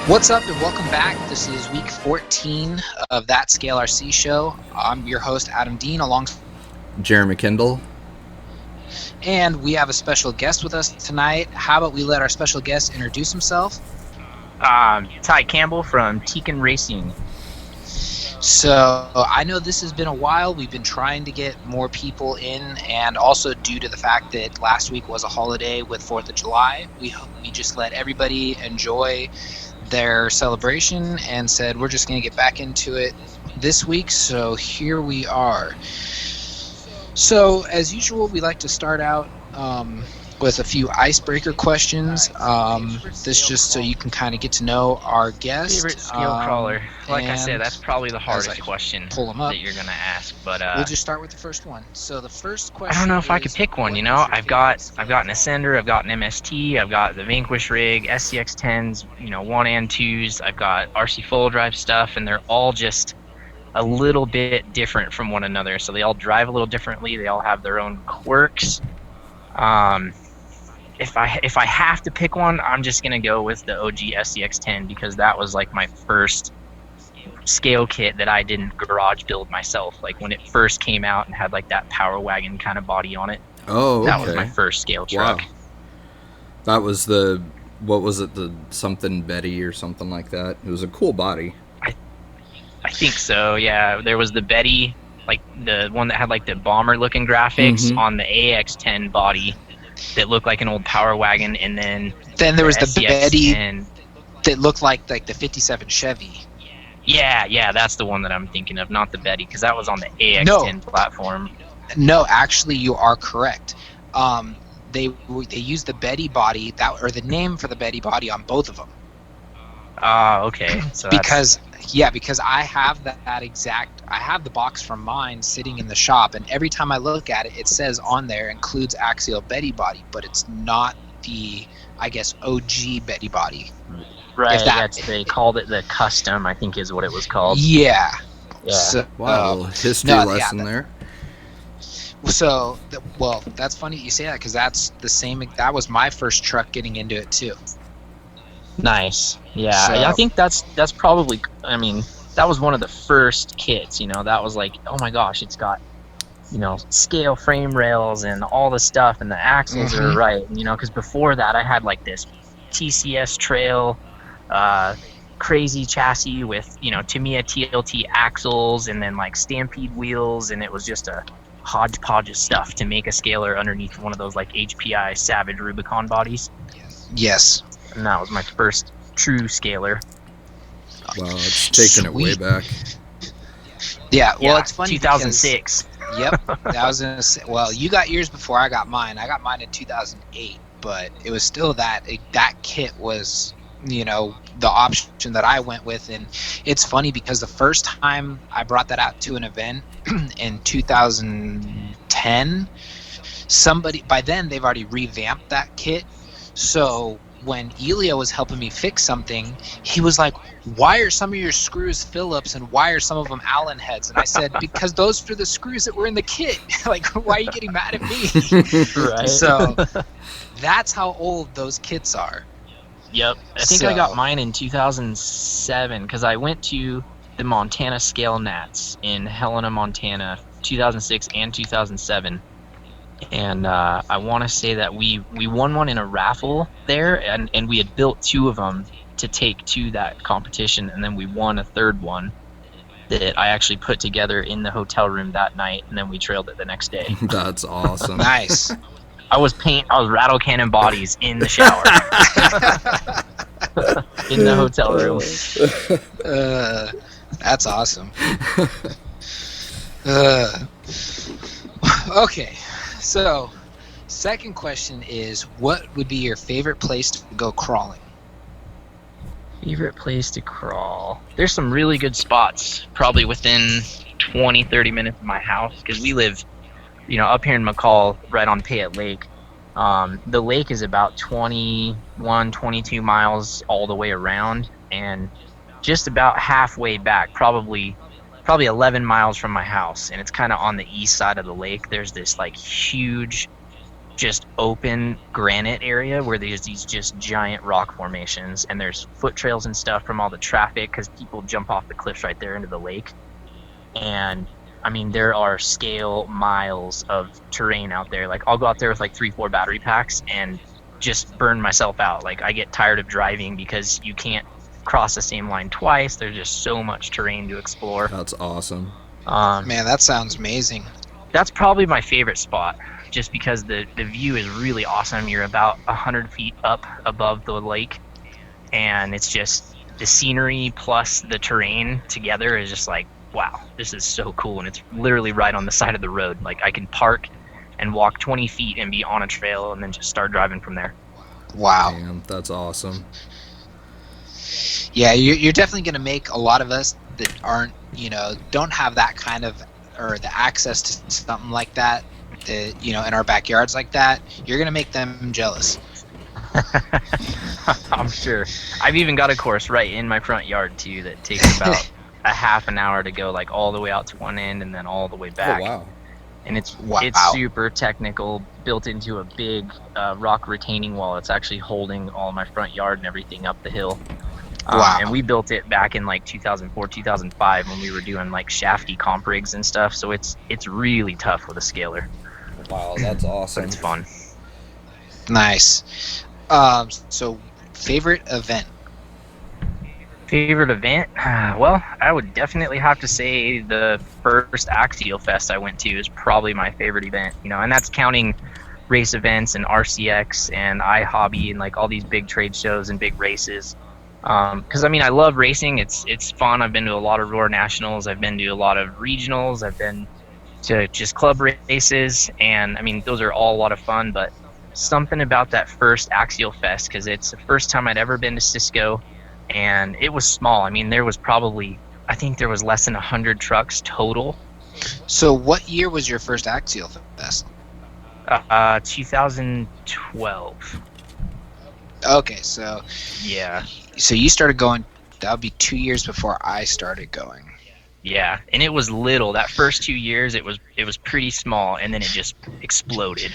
What's up and welcome back. This is week 14 of That Scale RC show. I'm your host, Adam Dean, alongside Jeremy Kendall. And we have a special guest with us tonight. How about we let our special guest introduce himself? Ty Campbell from Tekin Racing. So I know this has been a while. We've been trying to get more people in, and also due to the fact that last week was a holiday with 4th of July, we just let everybody enjoy their celebration and said we're just going to get back into it this week. So here we are. So as usual, we like to start out with a few icebreaker questions. This just so you can kind of get to know our guest. Favorite scale crawler. Like I said, that's probably the hardest question that you're gonna ask. But we'll just start with the first one. So the first question. I don't know if I could pick one. You know, I've got an Ascender, I've got an MST, I've got the Vanquish rig, SCX10s, 1 and 2s. I've got RC full drive stuff, and they're all just a little bit different from one another. So they all drive a little differently. They all have their own quirks. If I have to pick one, I'm just gonna go with the OG SCX10 because that was like my first scale kit that I didn't garage build myself. Like when it first came out and had like that power wagon kind of body on it. Oh, okay. That was my first scale truck. Wow. That was what was it, the something Betty or something like that? It was a cool body. I think so, yeah. There was the Betty, like the one that had like the bomber looking graphics on the AX10 body that looked like an old power wagon, and then there was the Betty and that looked like the 57 Chevy. Yeah, that's the one that I'm thinking of, not the Betty, because that was on the AX10 platform. No, actually, you are correct. They used the Betty body or the name for the Betty body on both of them. Okay. So because I have I have the box from mine sitting in the shop, and every time I look at it, it says on there includes axial Betty body, but it's not the, I guess, OG Betty body. Right, they called it the custom, I think is what it was called. Yeah. So, wow, history lesson there. So, that's funny you say that, because that was my first truck getting into it too. Nice. Yeah, I think that's probably, that was one of the first kits, that was like, oh my gosh, it's got, scale frame rails and all the stuff, and the axles are right, because before that I had like this TCS trail, crazy chassis with, Tamiya TLT axles, and then like Stampede wheels, and it was just a hodgepodge of stuff to make a scaler underneath one of those like HPI Savage Rubicon bodies. Yes. And that was my first true scaler. Wow, it's taking it way back. Yeah, well, it's funny 2006. Yep, I was gonna say. Well, you got yours before I got mine. I got mine in 2008, but it was still that kit was, the option that I went with. And it's funny because the first time I brought that out to an event in 2010, by then they've already revamped that kit. So when Elio was helping me fix something, he was like, why are some of your screws Phillips and why are some of them Allen heads? And I said, because those are the screws that were in the kit. Like, why are you getting mad at me? Right. So that's how old those kits are. Yep. I think I got mine in 2007 because I went to the Montana Scale Nats in Helena, Montana, 2006 and 2007. And I want to say that we won one in a raffle there, and we had built 2 of them to take to that competition, and then we won a 3rd one that I actually put together in the hotel room that night, and then we trailed it the next day. That's awesome. Nice. I was rattle cannon bodies in the shower. In the hotel room. That's awesome. Okay. So, second question is, what would be your favorite place to go crawling? Favorite place to crawl? There's some really good spots, probably within 20, 30 minutes of my house, because we live, up here in McCall, right on Payette Lake. The lake is about 21, 22 miles all the way around, and just about halfway back, probably 11 miles from my house, and it's kind of on the east side of the lake. There's this like huge just open granite area where there's these just giant rock formations, and there's foot trails and stuff from all the traffic because people jump off the cliffs right there into the lake. And I mean, there are scale miles of terrain out there. Like, I'll go out there with like 3-4 battery packs and just burn myself out. Like, I get tired of driving because you can't cross the same line twice. There's just so much terrain to explore. That's awesome. Man, that sounds amazing. That's probably my favorite spot, just because the view is really awesome. You're about 100 feet up above the lake, and it's just the scenery plus the terrain together is just like, wow, this is so cool. And it's literally right on the side of the road. Like, I can park and walk 20 feet and be on a trail and then just start driving from there. Wow. Damn, that's awesome. Yeah, you're definitely going to make a lot of us that aren't, don't have that kind of, or the access to something like that, in our backyards like that. You're going to make them jealous. I'm sure. I've even got a course right in my front yard too that takes about a half an hour to go, like, all the way out to one end and then all the way back. Oh, wow. And it's Wow. super technical, built into a big rock retaining wall. It's actually holding all my front yard and everything up the hill. Wow. And we built it back in like 2004, 2005 when we were doing like shafty comp rigs and stuff. So it's really tough with a scaler. Wow, that's awesome. But it's fun. Nice. So, favorite event? Favorite event? Well, I would definitely have to say the first Axialfest I went to is probably my favorite event. And that's counting race events and RCX and iHobby and like all these big trade shows and big races. Because I mean, I love racing. It's fun. I've been to a lot of Roar Nationals. I've been to a lot of regionals. I've been to just club races, and I mean, those are all a lot of fun. But something about that first Axialfest, because it's the first time I'd ever been to Cisco, and it was small. I mean, I think there was less than 100 trucks total. So, what year was your first Axialfest? 2012. Okay, so Yeah. So you started going. That would be 2 years before I started going. Yeah, and it was little. That first 2 years, it was pretty small, and then it just exploded.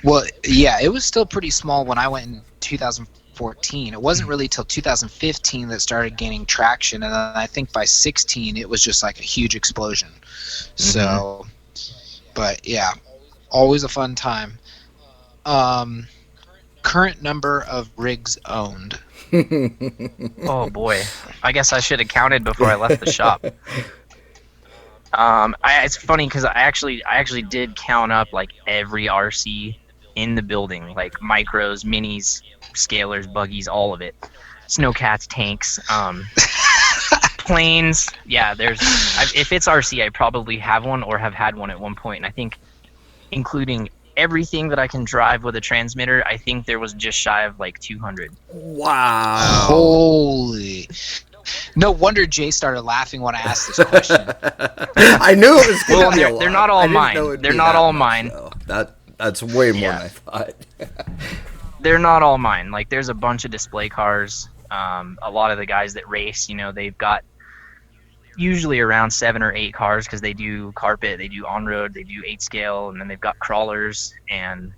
Well, yeah, it was still pretty small when I went in 2014. It wasn't really till 2015 that started gaining traction, and then I think by 16 it was just like a huge explosion. So, but yeah, always a fun time. Current number of rigs owned. Oh boy, I guess I should have counted before I left the shop. It's funny because I actually did count up like every RC in the building, like micros, minis, scalers, buggies, all of it, snowcats, tanks, planes. Yeah, if it's RC, I probably have one or have had one at one point, and I think including everything that I can drive with a transmitter, I think there was just shy of like 200. Wow. Holy. No wonder Jay started laughing when I asked this question. I knew it was going to be a lot. They're not all mine. They're not all mine. That's way more than I thought. They're not all mine. Like, there's a bunch of display cars. A lot of the guys that race, they've got usually around 7 or 8 cars because they do carpet, they do on-road, they do 8 scale, and then they've got crawlers, and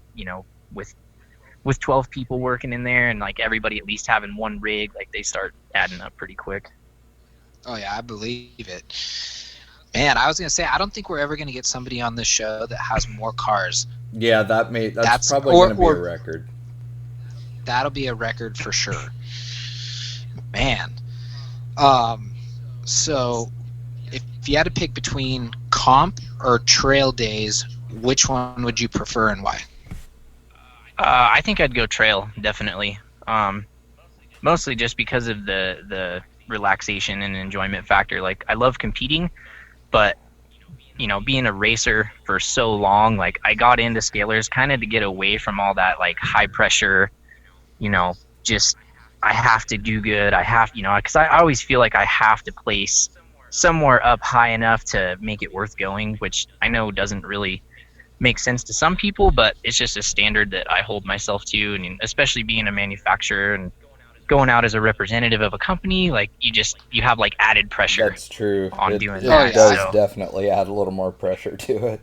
with 12 people working in there and like everybody at least having one rig, like they start adding up pretty quick. Oh yeah, I believe it. Man, I was gonna say I don't think we're ever gonna get somebody on this show that has more cars. Yeah, that's probably gonna be a record. That'll be a record for sure. Man. So if you had to pick between comp or trail days, which one would you prefer and why? I think I'd go trail, definitely. Mostly just because of the relaxation and enjoyment factor. Like, I love competing, but being a racer for so long, like, I got into scalers kind of to get away from all that like high pressure, just I have to do good. I have, because I always feel like I have to place somewhere up high enough to make it worth going, which I know doesn't really make sense to some people, but it's just a standard that I hold myself to. And especially being a manufacturer and going out as a representative of a company, like you have like added pressure. That's true. On doing it that. does definitely add a little more pressure to it.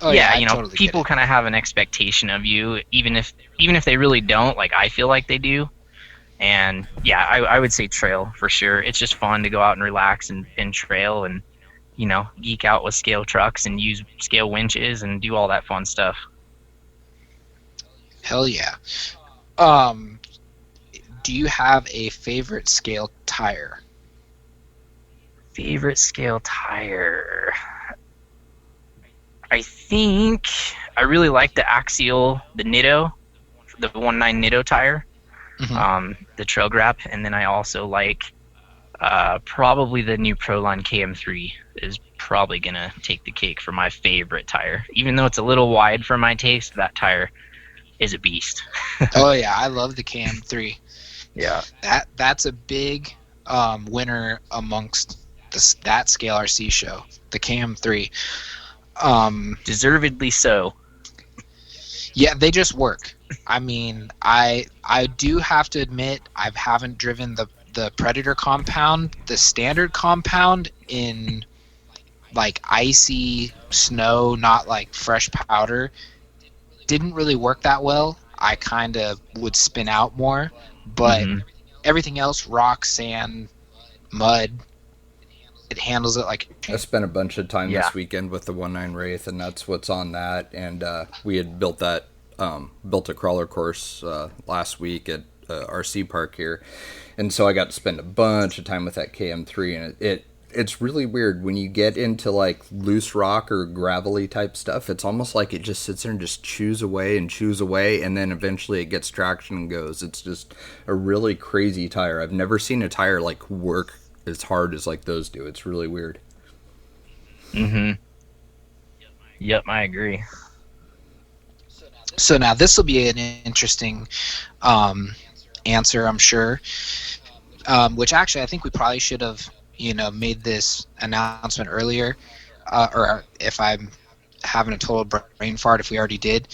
Oh yeah, yeah, I totally get people it. kind of have an expectation of you, even if they really don't. Like I feel like they do. And yeah, I would say trail for sure. It's just fun to go out and relax and trail and geek out with scale trucks and use scale winches and do all that fun stuff. Hell yeah. Um, do you have a favorite scale tire? Favorite scale tire? I think I really like the Nitto, the 1.9 Nitto tire, Hmm. the trail grap, and then I also like probably the new Proline KM3 is probably gonna take the cake for my favorite tire. Even though it's a little wide for my taste, that tire is a beast. Oh yeah, I love the KM3. Yeah, That's a big winner amongst that scale RC show, the KM3. deservedly so. Yeah, they just work. I mean, I do have to admit I haven't driven the Predator compound, the standard compound in like icy snow, not like fresh powder. Didn't really work that well. I kind of would spin out more, but Hmm. everything else, rock, sand, mud, it handles it like a I champ. spent a bunch of time Yeah. this weekend with the 1.9 Wraith, and that's what's on that. And we had built a crawler course last week at RC Park here, and so I got to spend a bunch of time with that KM3, and it's really weird when you get into like loose rock or gravelly type stuff. It's almost like it just sits there and just chews away and chews away, and then eventually it gets traction and goes. It's just a really crazy tire. I've never seen a tire like work as hard as like those do. It's really weird. Hmm. Yep, I agree. So now this will be an interesting answer, I'm sure. Which actually I think we probably should have, made this announcement earlier, or if I'm having a total brain fart, if we already did,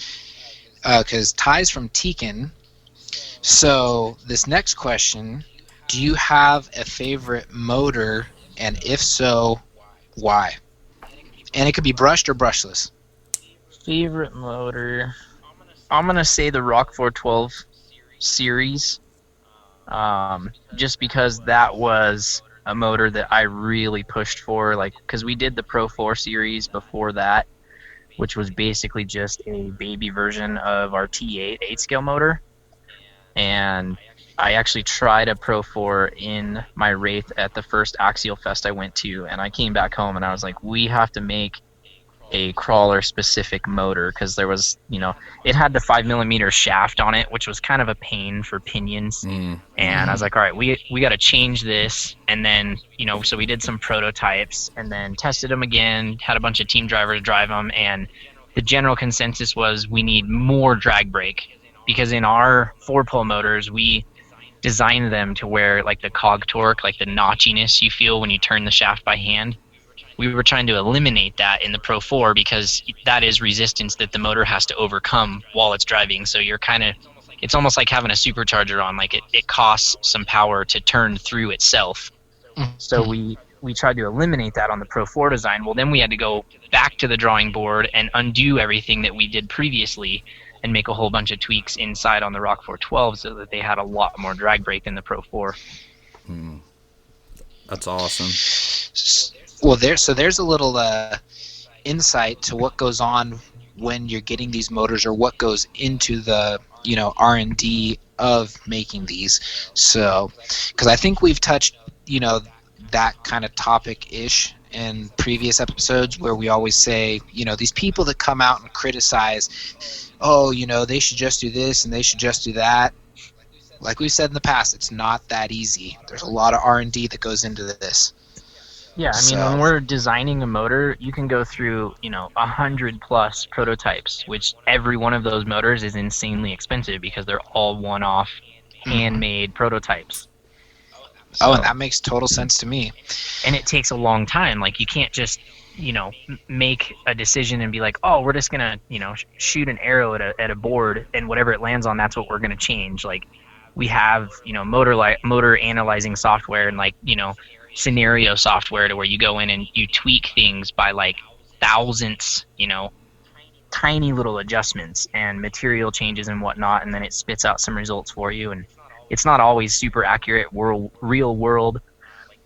because Ty's from Tekin. So this next question: do you have a favorite motor, and if so, why? And it could be brushed or brushless. Favorite motor? I'm gonna say the Rock 412 series, just because that was a motor that I really pushed for, like, because we did the Pro 4 series before that, which was basically just a baby version of our T8 8-scale motor. And I actually tried a Pro 4 in my Wraith at the first Axialfest I went to, and I came back home and I was like, we have to make a crawler specific motor, because there was, it had the 5 millimeter shaft on it, which was kind of a pain for pinions. And I was Mm-hmm. like, all right, we got to change this. And then, so we did some prototypes and then tested them again, had a bunch of team drivers drive them. And the general consensus was we need more drag brake, because in our 4-pole motors, we designed them to where like the cog torque, like the notchiness you feel when you turn the shaft by hand, we were trying to eliminate that in the Pro 4, because that is resistance that the motor has to overcome while it's driving. So you're kind of, it's almost like having a supercharger on. Like it costs some power to turn through itself. So Mm-hmm. we tried to eliminate that on the Pro 4 design. Well, then we had to go back to the drawing board and undo everything that we did previously and make a whole bunch of tweaks inside on the Rock 412 so that they had a lot more drag brake than the Pro 4. That's awesome. Well, there's a little insight to what goes on when you're getting these motors, or what goes into the R&D of making these. So, because I think we've touched that kind of topic ish in previous episodes, where we always say these people that come out and criticize, oh, they should just do this and they should just do that. Like we've said in the past, it's not that easy. There's a lot of R&D that goes into this. Yeah, I mean, when So, we're designing a motor, you can go through, 100+ prototypes, which every one of those motors is insanely expensive because they're all one-off, mhm. handmade prototypes. Oh, and So, that makes total sense to me. and it takes a long time. Like, you can't just, make a decision and be like, oh, we're just gonna, shoot an arrow at a board, and whatever it lands on, that's what we're gonna change. Like, we have motor analyzing software and like scenario software to where you go in and you tweak things by like thousandths, tiny little adjustments and material changes and whatnot, and then it spits out some results for you. And it's not always super accurate real world.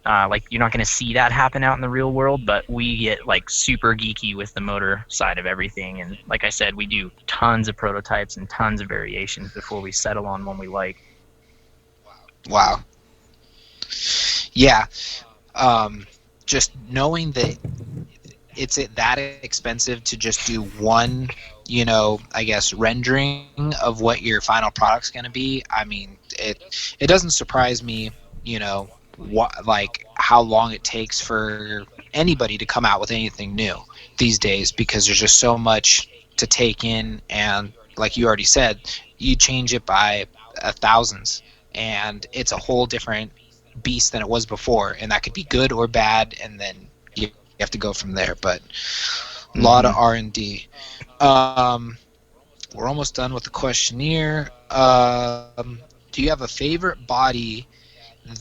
Like you're not going to see that happen out in the real world, but we get like super geeky with the motor side of everything. And like I said, we do tons of prototypes and tons of variations before we settle on one we like. Wow. Yeah. Just knowing that it's that expensive to just do one, I guess, rendering of what your final product's going to be. I mean, it doesn't surprise me, like how long it takes for anybody to come out with anything new these days, because there's just so much to take in, and like you already said, you change it by thousands, and it's a whole different beast than it was before, and that could be good or bad, and then you have to go from there. But a lot of R&D. We're almost done with the questionnaire. Do you have a favorite body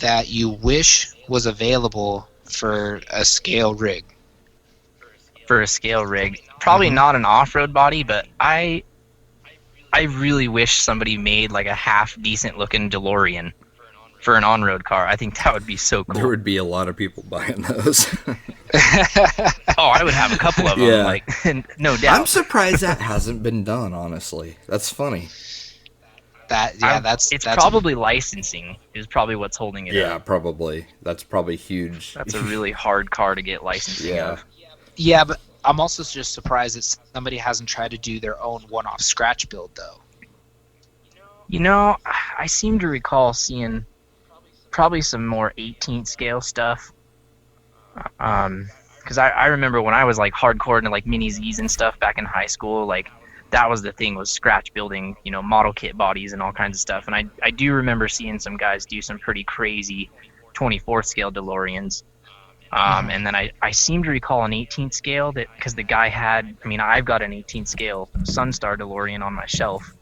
that you wish was available for a scale rig? For a scale rig, probably not an off-road body, but I really wish somebody made like a half decent looking DeLorean for an on-road car. I think that would be so cool. There would be a lot of people buying those. Oh, I would have a couple of them, Yeah. like no doubt. I'm surprised that hasn't been done, honestly. That's funny. It's probably licensing is probably what's holding it up. Yeah, probably. That's probably huge. That's a really hard car to get licensing of. Yeah, but I'm also just surprised that somebody hasn't tried to do their own one-off scratch build, though. I seem to recall seeing probably some more 18th scale stuff. Because I remember when I was like hardcore into like mini Z's and stuff back in high school, like that was the thing, was scratch building, model kit bodies and all kinds of stuff. And I do remember seeing some guys do some pretty crazy 24th scale DeLoreans. And then I seem to recall an 18th scale that, because the guy had, I've got an 18th scale Sunstar DeLorean on my shelf,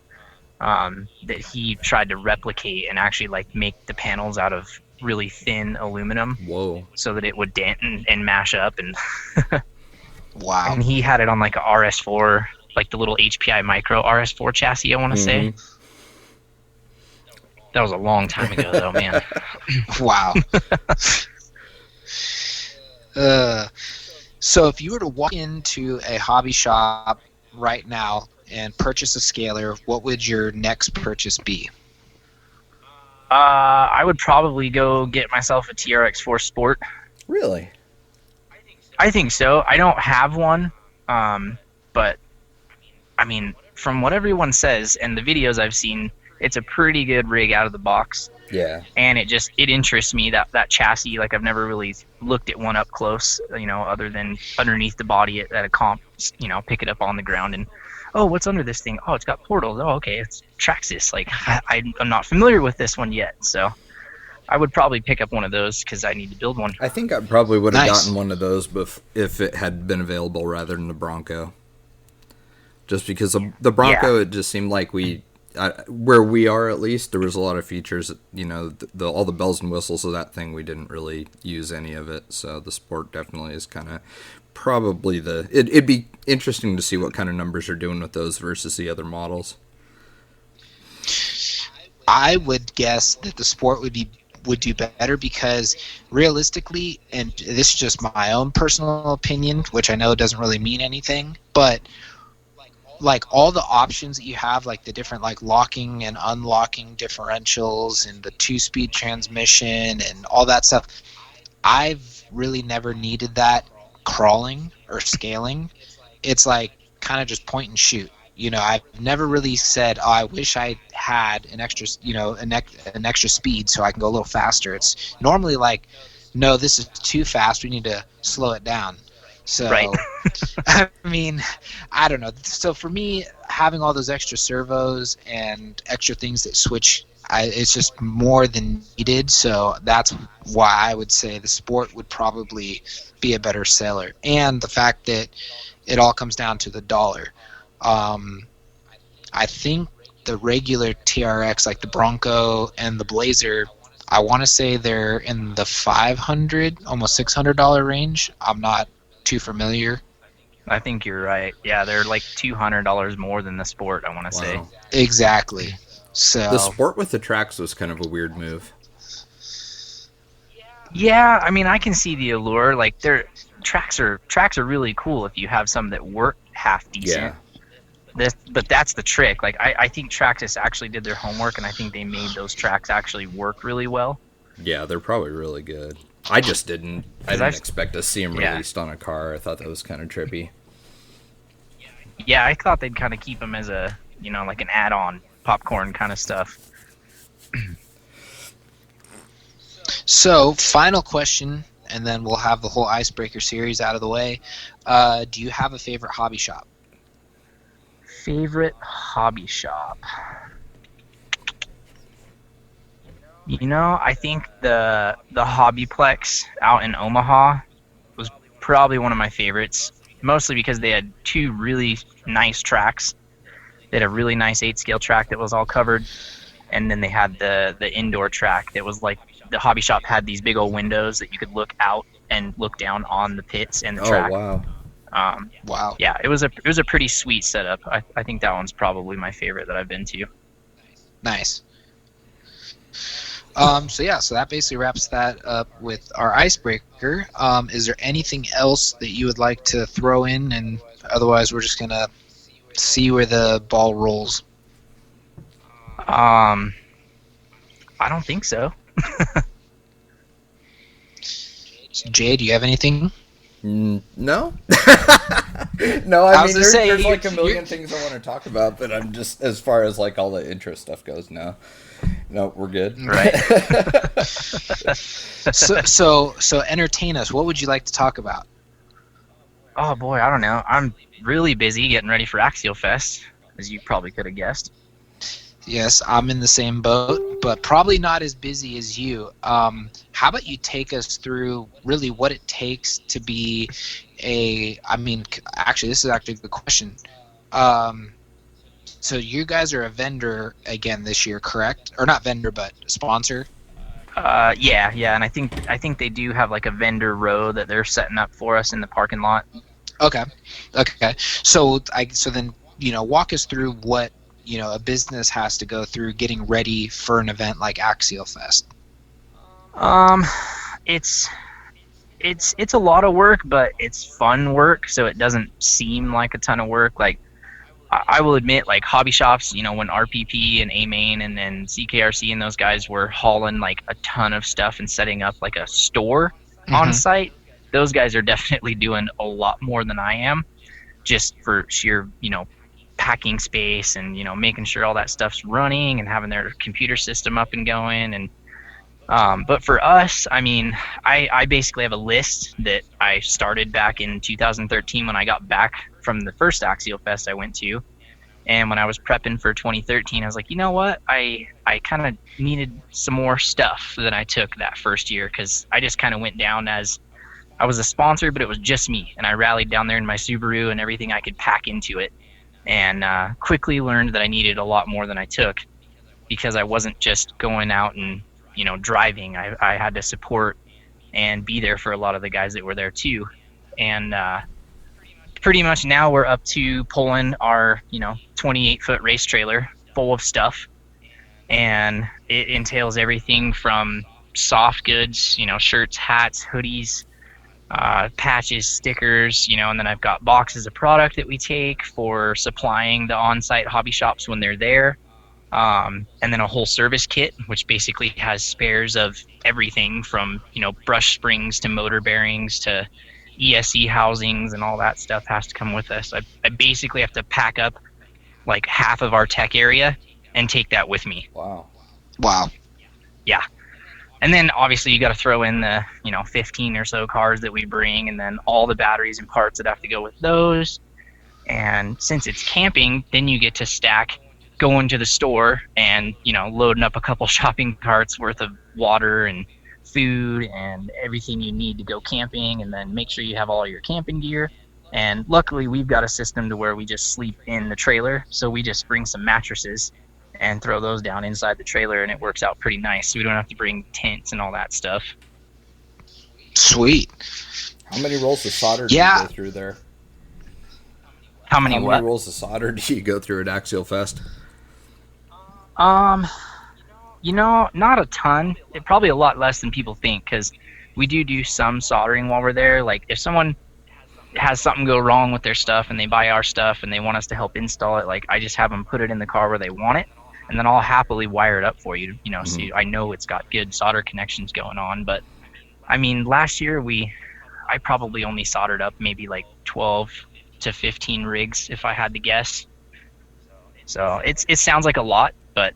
that he tried to replicate and actually like make the panels out of really thin aluminum. Whoa. So that it would dent and mash up. And wow. And he had it on like a RS4, like the little HPI Micro RS4 chassis, I want to say. That was a long time ago, though, man. Wow. So if you were to walk into a hobby shop right now and purchase a scaler, what would your next purchase be? I would probably go get myself a TRX4 Sport. Really? I think so. I don't have one, but from what everyone says and the videos I've seen, it's a pretty good rig out of the box. Yeah. And it interests me, that chassis. Like, I've never really looked at one up close, other than underneath the body at a comp, pick it up on the ground and, oh, what's under this thing? Oh, it's got portals. Oh, okay, it's Traxxas. Like, I'm not familiar with this one yet, so I would probably pick up one of those because I need to build one. I think I probably would have Nice. gotten one of those if it had been available rather than the Bronco. Just because the Bronco, It just seemed like where we are at least, there was a lot of features, all the bells and whistles of that thing, we didn't really use any of it. So the Sport definitely is kind of probably it'd be interesting to see what kind of numbers are doing with those versus the other models. I would guess that the Sport would do better because realistically, and this is just my own personal opinion, which I know doesn't really mean anything, but like all the options that you have, like the different like locking and unlocking differentials and the 2-speed transmission and all that stuff, I've really never needed that crawling or scaling. It's like kind of just point and shoot. I've never really said, oh, I wish I had an extra, an extra speed so I can go a little faster. It's normally like, no, this is too fast. We need to slow it down. So, right. I don't know. So for me, having all those extra servos and extra things that switch, it's just more than needed. So that's why I would say the Sport would probably be a better seller. And the fact that it all comes down to the dollar. I think the regular TRX, like the Bronco and the Blazer, I want to say they're in the $500, almost $600 range. I'm not too familiar. I think you're right. Yeah, they're like $200 more than the sport, I want to say. Wow. Exactly. The So sport with the tracks was kind of a weird move. Yeah, I mean, I can see the allure. Like, their tracks are really cool if you have some that work half decent. Yeah. But that's the trick. Like, I think Traxxas actually did their homework, and I think they made those tracks actually work really well. Yeah, they're probably really good. I just didn't. I Because didn't I've expect to see them yeah released on a car. I thought that was kind of trippy. yeah I thought they'd kind of keep them as a like an add-on popcorn kind of stuff. So, final question, and then we'll have the whole icebreaker series out of the way. Do you have a favorite hobby shop? Favorite hobby shop? I think the Hobbyplex out in Omaha was probably one of my favorites, mostly because they had two really nice tracks. They had a really nice 8 scale track that was all covered, and then they had the indoor track that was like the hobby shop had these big old windows that you could look out and look down on the pits and the Oh track. wow. Wow. Yeah, it was a pretty sweet setup. I think that one's probably my favorite that I've been to. Nice. So that basically wraps that up with our icebreaker. Is there anything else that you would like to throw in? And otherwise, we're just gonna see where the ball rolls. Um, I don't think so. Jay, do you have anything? No. No, I I was mean gonna say, there's like a you're- million things I want to talk about, but I'm just as far as like all the intro stuff goes. No, we're good. Right. So entertain us. What would you like to talk about? Oh boy, I don't know. I'm really busy getting ready for Axialfest, as you probably could have guessed. Yes, I'm in the same boat, but probably not as busy as you. How about you take us through really what it takes to be actually, this is actually a good question. So you guys are a vendor again this year, correct? Or not vendor, but sponsor? Yeah, and I think they do have like a vendor row that they're setting up for us in the parking lot. Okay. So then, walk us through what, a business has to go through getting ready for an event like Axialfest. Um, it's it's a lot of work, but it's fun work, so it doesn't seem like a ton of work. Like I will admit, like hobby shops, when RPP and A Main and then CKRC and those guys were hauling like a ton of stuff and setting up like a store on Mhm. site, those guys are definitely doing a lot more than I am, just for sheer, packing space and making sure all that stuff's running and having their computer system up and going. And but for us, I mean, I basically have a list that I started back in 2013 when I got back from the first Axial Fest I went to. And when I was prepping for 2013, I was like, you know what? I kind of needed some more stuff than I took that first year, because I just kind of went down as I was a sponsor, but it was just me. And I rallied down there in my Subaru and everything I could pack into it. And quickly learned that I needed a lot more than I took, because I wasn't just going out and driving. I had to support and be there for a lot of the guys that were there too. And pretty much now we're up to pulling our 28-foot race trailer full of stuff, and it entails everything from soft goods, shirts, hats, hoodies, patches, stickers, and then I've got boxes of product that we take for supplying the on-site hobby shops when they're there. And then a whole service kit, which basically has spares of everything from, brush springs to motor bearings to ESC housings, and all that stuff has to come with us. I basically have to pack up like half of our tech area and take that with me. Wow. Wow. Yeah. And then obviously you got to throw in the, 15 or so cars that we bring, and then all the batteries and parts that have to go with those. And since it's camping, then you get to stack going to the store and, loading up a couple shopping carts worth of water and food and everything you need to go camping, and then make sure you have all your camping gear. And luckily we've got a system to where we just sleep in the trailer, so we just bring some mattresses and throw those down inside the trailer, and it works out pretty nice, so we don't have to bring tents and all that stuff. Sweet. How many rolls of solder do Yeah. you go through there? How many How many what? rolls of solder do you go through at Axialfest? Um, not a ton. It probably a lot less than people think because we do some soldering while we're there. Like if someone has something go wrong with their stuff and they buy our stuff and they want us to help install it, like I just have them put it in the car where they want it, and then I'll happily wire it up for you. So Mm-hmm. I know it's got good solder connections going on. But I mean, last year I probably only soldered up maybe like 12 to 15 rigs if I had to guess. So it sounds like a lot, but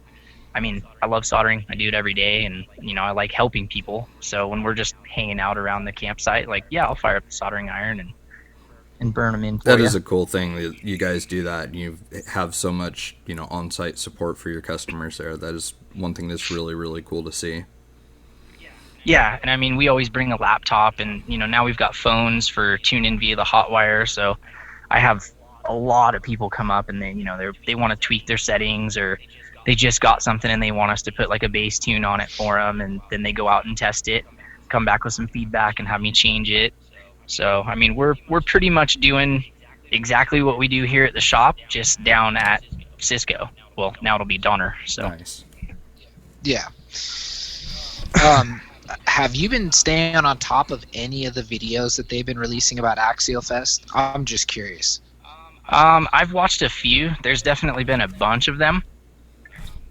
I mean, I love soldering. I do it every day, and I like helping people. So when we're just hanging out around the campsite, like yeah, I'll fire up the soldering iron and burn them in for That you. is a cool thing that you guys do that. And you have so much, on-site support for your customers there. That is one thing that's really, really cool to see. Yeah, and I mean, we always bring a laptop, and now we've got phones for tune in via the hot wire. So I have a lot of people come up, and they want to tweak their settings, or they just got something and they want us to put like a bass tune on it for them, and then they go out and test it, come back with some feedback, and have me change it. So I mean, we're pretty much doing exactly what we do here at the shop, just down at Cisco. Well, now it'll be Donner. So Nice. Yeah. Um, have you been staying on top of any of the videos that they've been releasing about Axialfest? I'm just curious. I've watched a few. There's definitely been a bunch of them.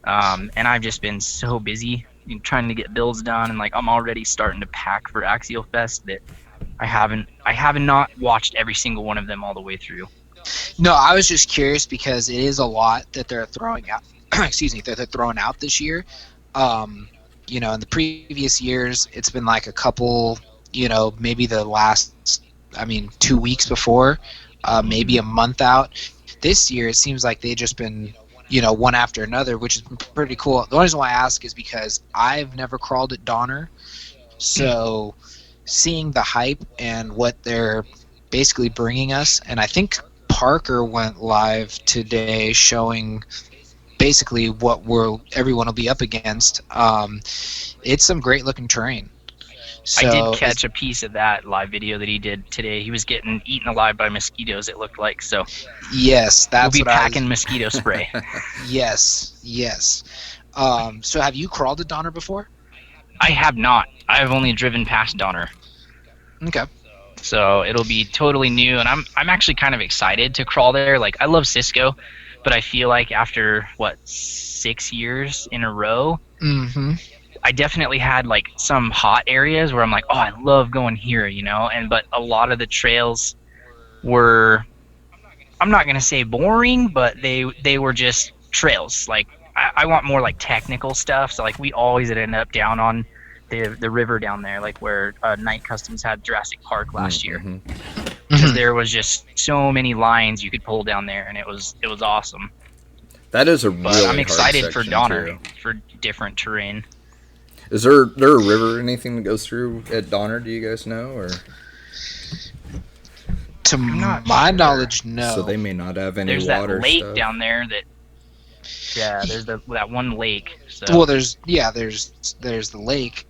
And I've just been so busy trying to get builds done, and like I'm already starting to pack for Axialfest that I have not watched every single one of them all the way through. No, I was just curious because it is a lot that they're throwing out. Excuse me, that they're throwing out this year. In the previous years, it's been like a couple. Maybe the last, 2 weeks before, maybe a month out. This year, it seems like they've just been, one after another, which is pretty cool. The only reason why I ask is because I've never crawled at Donner, so seeing the hype and what they're basically bringing us, and I think Parker went live today showing basically what everyone will be up against. It's some great looking terrain. I did So catch a piece of that live video that he did today. He was getting eaten alive by mosquitoes, it looked like. So yes, we'll that's be what I packing mosquito spray. yes. So have you crawled at Donner before? I have not. I've only driven past Donner. Okay. So it'll be totally new, and I'm actually kind of excited to crawl there. Like I love Cisco, but I feel like after 6 years in a row, Mm-hmm. I definitely had like some hot areas where I'm like, oh, I love going here, but a lot of the trails were, I'm not gonna say boring, but they were just trails. Like I want more like technical stuff. So like we always end up down on the river down there, like where Night Customs had Jurassic Park last year, because there was just so many lines you could pull down there, and it was awesome. That is a But really I'm excited hard for section, Donner too. for different terrain. Is there a river or anything that goes through at Donner? Do you guys know, or To not my sure. knowledge, no. so they may not have any There's water that lake stuff? down there that, yeah, there's that one lake. So Well, there's the lake,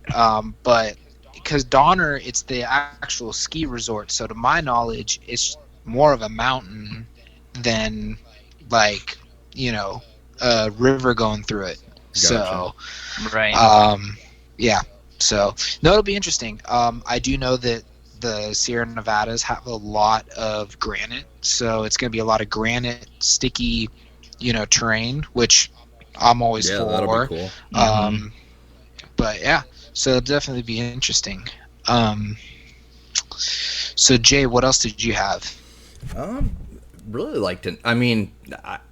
but because Donner, it's the actual ski resort. So to my knowledge, it's more of a mountain than like a river going through it. So right. yeah. So no, it'll be interesting. I do know that the Sierra Nevadas have a lot of granite, so it's going to be a lot of granite, sticky, terrain, which I'm always Yeah, for. that'll be cool. But yeah, so it'll definitely be interesting. So Jay, what else did you have? Really liked it. I mean,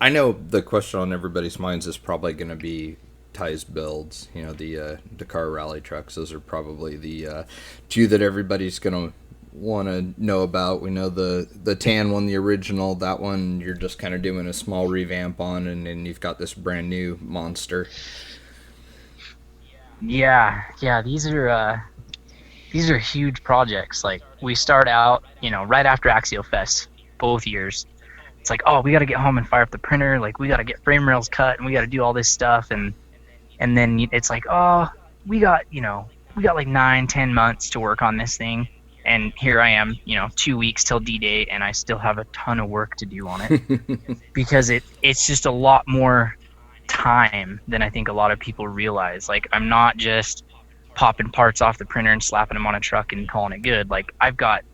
I know the question on everybody's minds is probably going to be Ty's builds. The Dakar rally trucks. Those are probably the two that everybody's going to want to know about. We know the tan one, the original. That one you're just kind of doing a small revamp on, and then you've got this brand new monster. Yeah. These are huge projects. Like we start out, right after Axialfest, both years. It's like, oh, we got to get home and fire up the printer. Like we got to get frame rails cut, and we got to do all this stuff, and then it's like, oh, we got like 9-10 months to work on this thing, And here I am, 2 weeks till D-Day, and I still have a ton of work to do on it because it's just a lot more time than I think a lot of people realize. Like, I'm not just popping parts off the printer and slapping them on a truck and calling it good. Like, I've got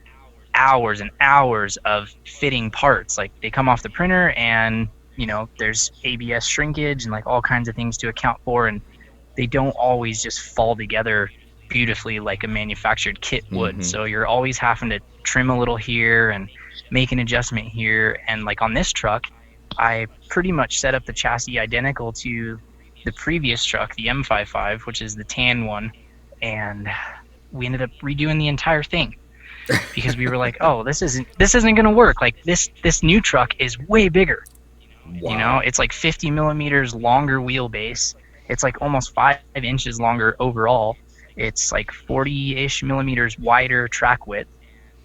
hours and hours of fitting parts. Like, they come off the printer, and there's ABS shrinkage and like all kinds of things to account for, and they don't always just fall together beautifully like a manufactured kit would. Mm-hmm. So you're always having to trim a little here and make an adjustment here. And like on this truck, I pretty much set up the chassis identical to the previous truck, the M55, which is the tan one, and we ended up redoing the entire thing because we were like, oh, this isn't going to work. Like, this new truck is way bigger. Wow. It's like 50 millimeters longer wheelbase. It's like almost 5 inches longer overall. It's like 40-ish millimeters wider track width.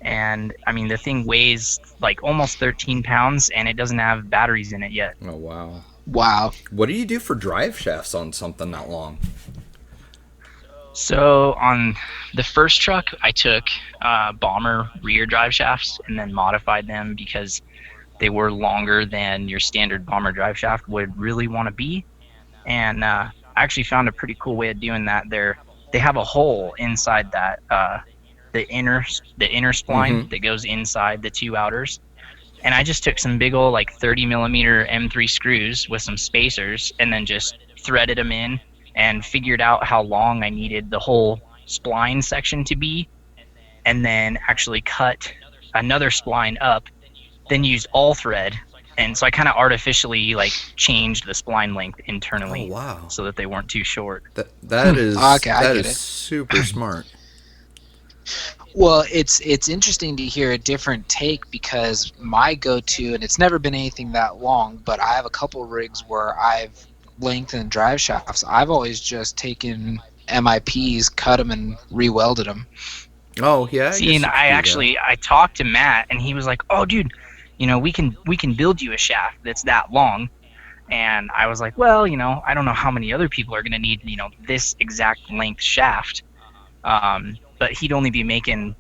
And I mean, the thing weighs like almost 13 pounds, and it doesn't have batteries in it yet. Oh, wow. Wow. What do you do for drive shafts on something that long? So on the first truck, I took bomber rear drive shafts and then modified them because they were longer than your standard bomber drive shaft would really want to be. And I actually found a pretty cool way of doing that. They have a hole inside that the inner spline that goes inside the two outers. And I just took some big old like 30 millimeter M3 screws with some spacers and then just threaded them in and figured out how long I needed the whole spline section to be, and then actually cut another spline up, then used all thread. And so I kind of artificially like changed the spline length internally. Oh, wow. So that they weren't too short. That is Okay, that is super smart. Well, it's interesting to hear a different take because my go-to, and it's never been anything that long, but I have a couple rigs where I've lengthened drive shafts. I've always just taken MIPs, cut them, and re-welded them. Oh, yeah. See, and I talked to Matt, and he was like, "Oh, dude, we can build you a shaft that's that long." And I was like, "Well, I don't know how many other people are going to need, this exact length shaft." But he'd only be making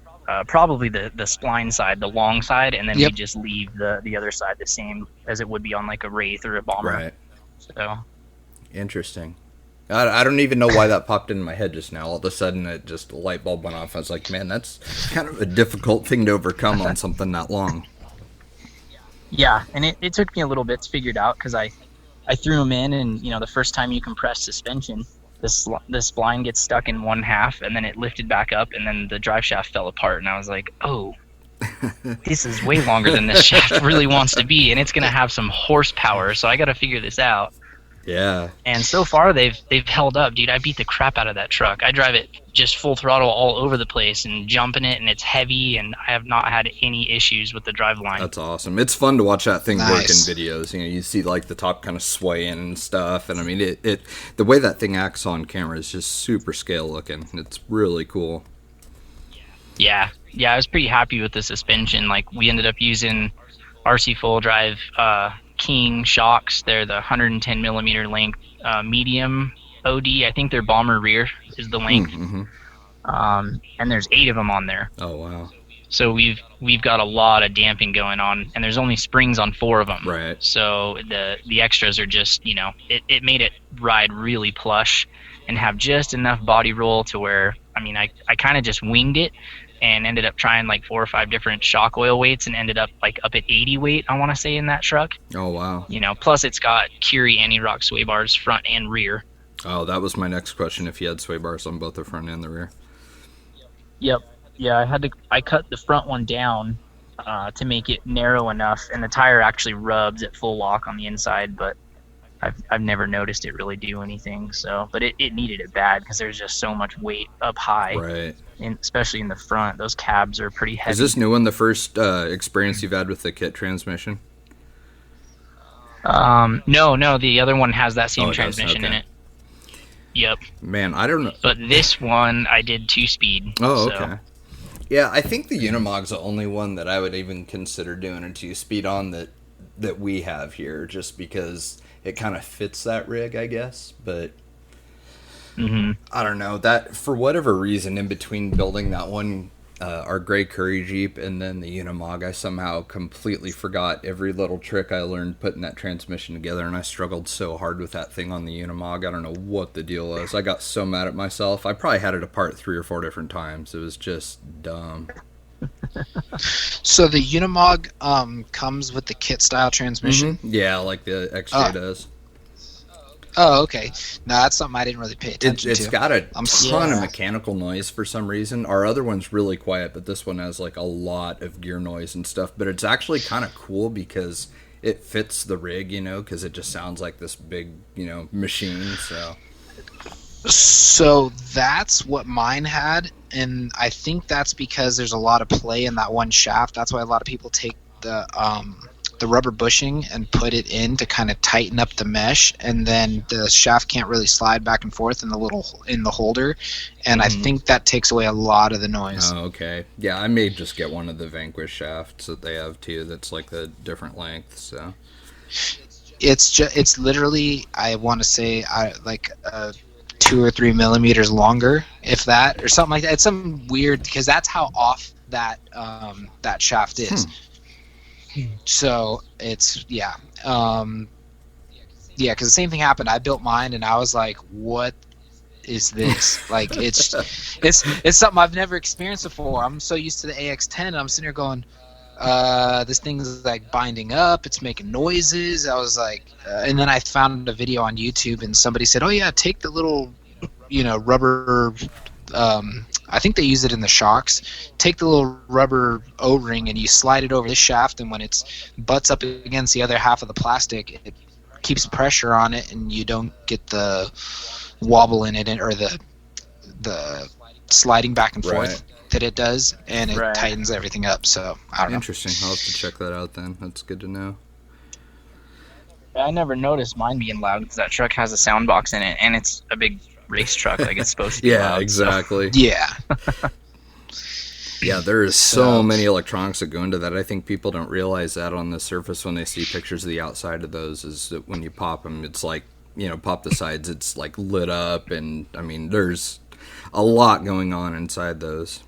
probably the spline side, the long side, and then we'd just leave the other side the same as it would be on like a Wraith or a Bomber. Right. So interesting. I don't even know why that popped into my head just now. All of a sudden, it just a light bulb went off. I was like, man, that's kind of a difficult thing to overcome on something that long. Yeah, and it took me a little bit to figure it out because I threw them in, and the first time you compress suspension, the spline gets stuck in one half, and then it lifted back up, and then the drive shaft fell apart, and I was like, oh, this is way longer than this shaft really wants to be, and it's going to have some horsepower, so I got to figure this out. Yeah. And so far, they've held up, dude. I beat the crap out of that truck. I drive it just full throttle all over the place and jumping it, and it's heavy, and I have not had any issues with the drive line. That's awesome. It's fun to watch that thing work in videos. You see like the top kind of swaying and stuff, and I mean it the way that thing acts on camera is just super scale looking. It's really cool. Yeah, I was pretty happy with the suspension. Like, we ended up using RC Full Drive King shocks. They're the 110 millimeter length medium OD. I think their bomber rear is the length. And there's 8 of them on there. Oh, wow. So we've got a lot of damping going on, and there's only springs on 4 of them. Right. So the extras are just, it made it ride really plush and have just enough body roll to where, I mean, I kind of just winged it and ended up trying like 4 or 5 different shock oil weights and ended up like up at 80 weight, I want to say, in that truck. Oh, wow. Plus it's got Curie anti-rock sway bars front and rear. Oh, that was my next question, if you had sway bars on both the front and the rear. Yep. Yeah, I cut the front one down to make it narrow enough, and the tire actually rubs at full lock on the inside, but I've never noticed it really do anything. So, but it needed it bad because there's just so much weight up high. Right. Especially in the front. Those cabs are pretty heavy. Is this new one the first experience you've had with the kit transmission? No, the other one has that same transmission in it. Yep. Man, I don't know. But this one, I did 2-speed. Oh, okay. So. Yeah, I think the Unimog's the only one that I would even consider doing a 2-speed on that we have here, just because it kind of fits that rig, I guess. But I don't know, that for whatever reason, in between building that one our gray Curry Jeep, and then the Unimog. I somehow completely forgot every little trick I learned putting that transmission together, and I struggled so hard with that thing on the Unimog. I don't know what the deal was. I got so mad at myself. I probably had it apart 3 or 4 different times. It was just dumb. So the Unimog comes with the kit style transmission? Mm-hmm. Yeah, like the XJ does. Oh, okay. No, that's something I didn't really pay attention to. It's got a ton of mechanical noise for some reason. Our other one's really quiet, but this one has like a lot of gear noise and stuff. But it's actually kind of cool because it fits the rig, because it just sounds like this big, machine. So that's what mine had, and I think that's because there's a lot of play in that one shaft. That's why a lot of people take the rubber bushing and put it in to kind of tighten up the mesh, and then the shaft can't really slide back and forth in the holder, and I think that takes away a lot of the noise. Oh, okay. Yeah, I may just get one of the Vanquish shafts that they have too. That's like the different length. So it's literally, I want to say, like 2 or 3 millimeters longer, if that, or something like that. It's something weird because that's how off that shaft is. So it's because the same thing happened. I built mine and I was like, what is this? Like, it's something I've never experienced before. I'm so used to the AX10, I'm sitting here going, this thing's like binding up, it's making noises. I was like, and then I found a video on YouTube and somebody said, oh yeah, take the little rubber, I think they use it in the shocks. Take the little rubber O-ring and you slide it over the shaft, and when it's butts up against the other half of the plastic, it keeps pressure on it, and you don't get the wobble in it, or the sliding back and forth that it does, and it tightens everything up. So I don't know. Interesting. I'll have to check that out then. That's good to know. I never noticed mine being loud because that truck has a sound box in it, and it's a big race truck, like it's supposed to be loud, exactly. So. Yeah. Yeah, there is so many electronics that go into that. I think people don't realize that on the surface when they see pictures of the outside of those, is that when you pop them, it's like, pop the sides, it's like lit up, and I mean, there's a lot going on inside those.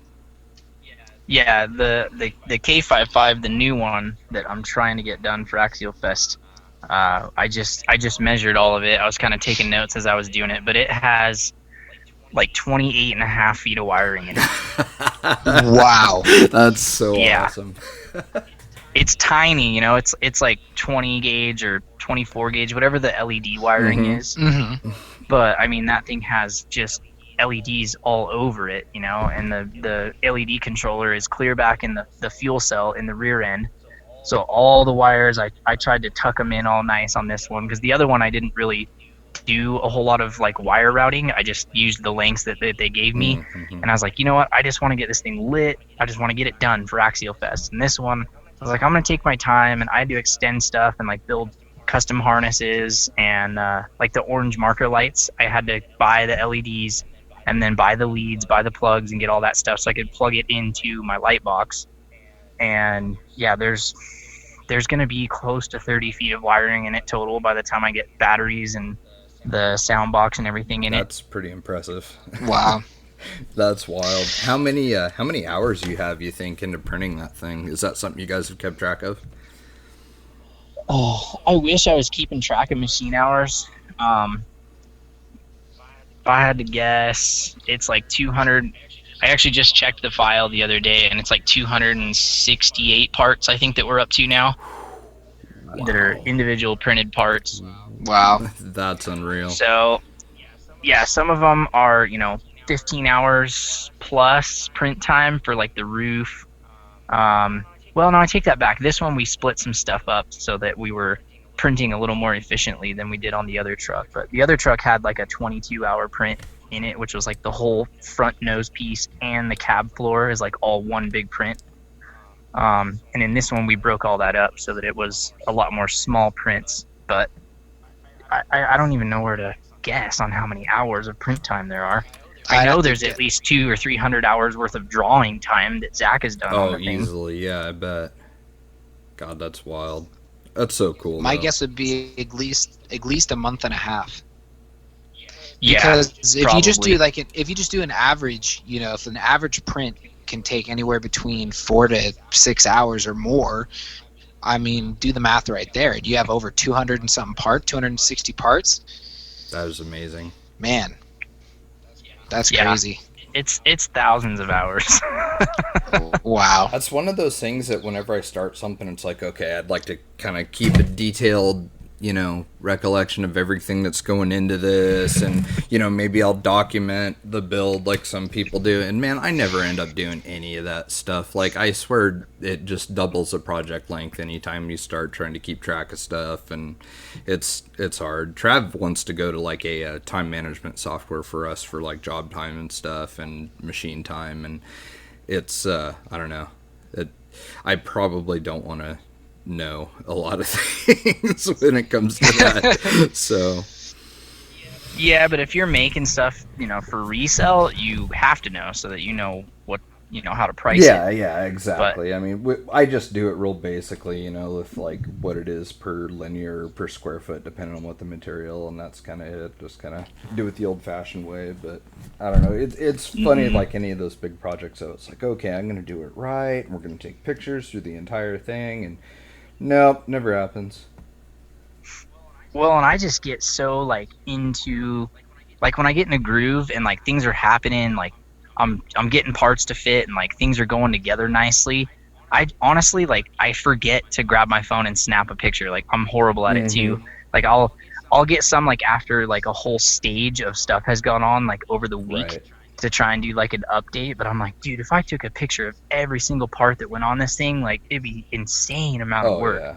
Yeah, the K55, the new one that I'm trying to get done for Axialfest, I just measured all of it. I was kind of taking notes as I was doing it, but it has like 28 and a half feet of wiring in it. Wow. That's so awesome. It's tiny, it's like 20 gauge or 24 gauge, whatever the LED wiring is. Mm-hmm. But I mean, that thing has just LEDs all over it, and the LED controller is clear back in the fuel cell in the rear end. So all the wires, I tried to tuck them in all nice on this one, because the other one I didn't really do a whole lot of like wire routing. I just used the lengths that they gave me. Mm-hmm. And I was like, you know what? I just want to get this thing lit. I just want to get it done for Axialfest. And this one, I was like, I'm going to take my time, and I had to extend stuff and like build custom harnesses and like the orange marker lights. I had to buy the LEDs and then buy the leads, buy the plugs, and get all that stuff so I could plug it into my light box. And yeah, there's going to be close to 30 feet of wiring in it total by the time I get batteries and the sound box and everything in it. That's pretty impressive. Wow. That's wild. How many hours do you have, you think, into printing that thing? Is that something you guys have kept track of? Oh, I wish I was keeping track of machine hours. If I had to guess, it's like 200. I actually just checked the file the other day, and it's like 268 parts, I think, that we're up to now. Wow. That are individual printed parts. Wow. That's unreal. So, yeah, some of them are, 15 hours plus print time for like the roof. Well, no, I take that back. This one we split some stuff up so that we were printing a little more efficiently than we did on the other truck. But the other truck had like a 22-hour print in it, which was like the whole front nose piece and the cab floor is like all one big print. And in this one we broke all that up so that it was a lot more small prints. But I don't even know where to guess on how many hours of print time there are. I know there's at least 200 or 300 hours worth of drawing time that Zach has done on the thing. Oh, easily, yeah, I bet. God, that's wild. That's so cool. My guess would be at least a month and a half. Yeah, because if you just do an average, if an average print can take anywhere between 4 to 6 hours or more. I mean, do the math right there. You have over 200 and something parts, 260 parts. That is amazing. Man, that's Yeah. crazy. It's thousands of hours. Wow. That's one of those things that whenever I start something, it's like, okay, I'd like to kind of keep a detailed, recollection of everything that's going into this. And, maybe I'll document the build like some people do. And man, I never end up doing any of that stuff. Like, I swear it just doubles the project length anytime you start trying to keep track of stuff. And it's hard. Trav wants to go to like a time management software for us for like job time and stuff and machine time. And it's, I don't know. I probably don't want to know a lot of things when it comes to that. So Yeah, but if you're making stuff, for resale, you have to know so that you know what, how to price it. Yeah, exactly. But, I mean, I just do it real basically, with like what it is per linear, per square foot, depending on what the material, and that's kind of it. Just kind of do it the old-fashioned way. But I don't know. It's funny, like any of those big projects. So it's like, okay, I'm going to do it right, and we're going to take pictures through the entire thing, and nope, never happens. Well, and I just get so like into, like when I get in a groove and like things are happening, like I'm getting parts to fit and like things are going together nicely. I honestly, like, I forget to grab my phone and snap a picture. Like, I'm horrible at it too. Like I'll get some like after like a whole stage of stuff has gone on like over the week to try and do like an update. But I'm like, dude, if I took a picture of every single part that went on this thing, like it'd be insane amount of work. Yeah.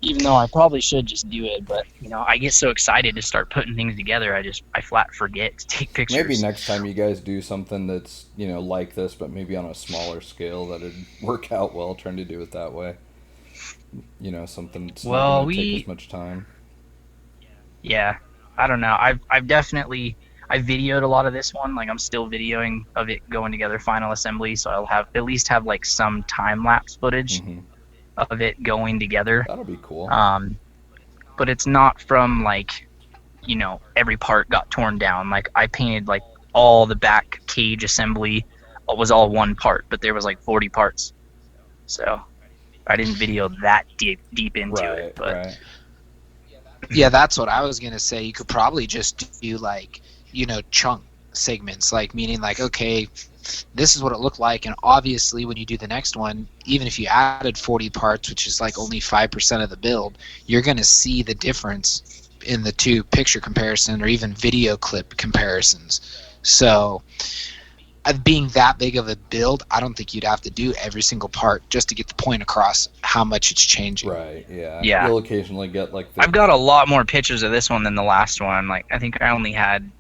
Even though I probably should just do it, but I get so excited to start putting things together, I flat forget to take pictures. Maybe next time you guys do something that's like this, but maybe on a smaller scale, that'd work out well. Trying to do it that way, something that's not going to take as much time. Yeah, I don't know. I've definitely videoed a lot of this one. Like I'm still videoing of it going together, final assembly. So I'll at least have like some time lapse footage. Mm-hmm. Of it going together. That'll be cool. But it's not from like, every part got torn down. Like I painted like all the back cage assembly was all one part, but there was like 40 parts. So I didn't video that deep into it. But yeah, that's what I was gonna say. You could probably just do like, chunk segments, like meaning like, okay, this is what it looked like, and obviously when you do the next one, even if you added 40 parts, which is like only 5% of the build, you're going to see the difference in the two picture comparison or even video clip comparisons. So being that big of a build, I don't think you'd have to do every single part just to get the point across how much it's changing. Right, yeah. You'll occasionally get like I've got a lot more pictures of this one than the last one. Like I think I only had